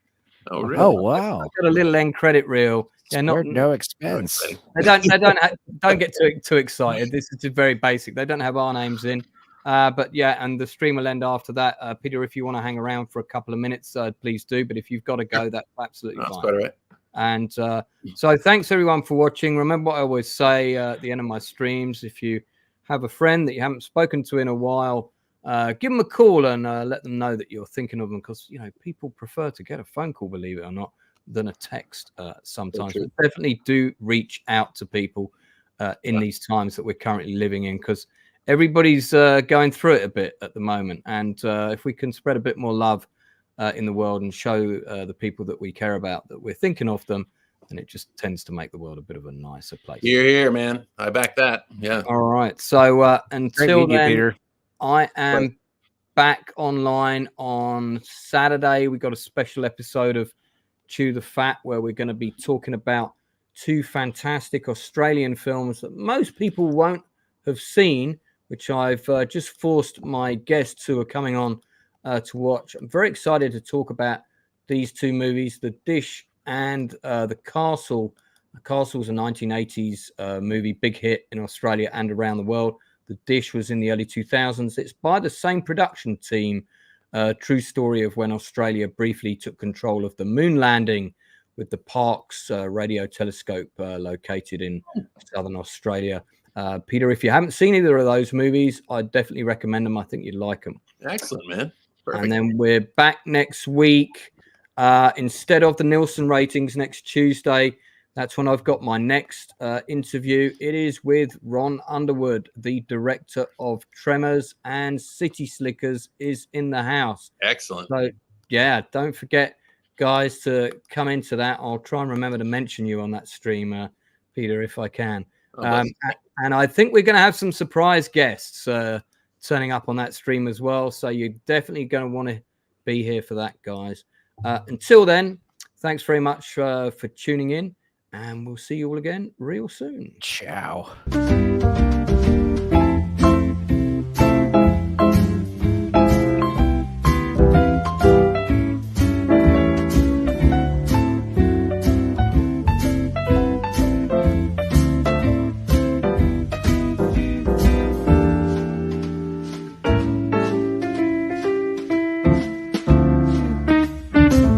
Oh, really? Oh, wow! I've got a little end credit reel. Yeah, no expense. They don't get too excited. This is very basic. They don't have our names in. But yeah, and the stream will end after that. Peter, if you want to hang around for a couple of minutes, please do. But if you've got to go, that's absolutely fine. Quite all right. And so thanks everyone for watching. Remember what I always say at the end of my streams: if you have a friend that you haven't spoken to in a while, give them a call and let them know that you're thinking of them, because people prefer to get a phone call, believe it or not, than a text sometimes. But definitely do reach out to people in these times that we're currently living in, because everybody's going through it a bit at the moment. And if we can spread a bit more love in the world and show the people that we care about that we're thinking of them, then it just tends to make the world a bit of a nicer place. Here, man. I back that. Yeah. All right. So until then, Peter. I am back online on Saturday. We got a special episode of Chew the Fat where we're going to be talking about two fantastic Australian films that most people won't have seen, which I've just forced my guests who are coming on to watch. I'm very excited to talk about these two movies, The Dish and The Castle. The Castle's a 1980s movie, big hit in Australia and around the world. The Dish was in the early 2000s. It's by the same production team. True story of when Australia briefly took control of the moon landing with the Parkes radio telescope located in southern Australia. Peter, if you haven't seen either of those movies, I'd definitely recommend them. I think you'd like them. Excellent, man. Perfect. And then we're back next week. Instead of the Nielsen ratings next Tuesday, that's when I've got my next interview. It is with Ron Underwood, the director of Tremors and City Slickers, is in the house. Excellent. So, yeah, don't forget, guys, to come into that. I'll try and remember to mention you on that stream, Peter, if I can. And I think we're going to have some surprise guests turning up on that stream as well. So you're definitely going to want to be here for that, guys. Until then, thanks very much for tuning in. And we'll see you all again real soon. Ciao.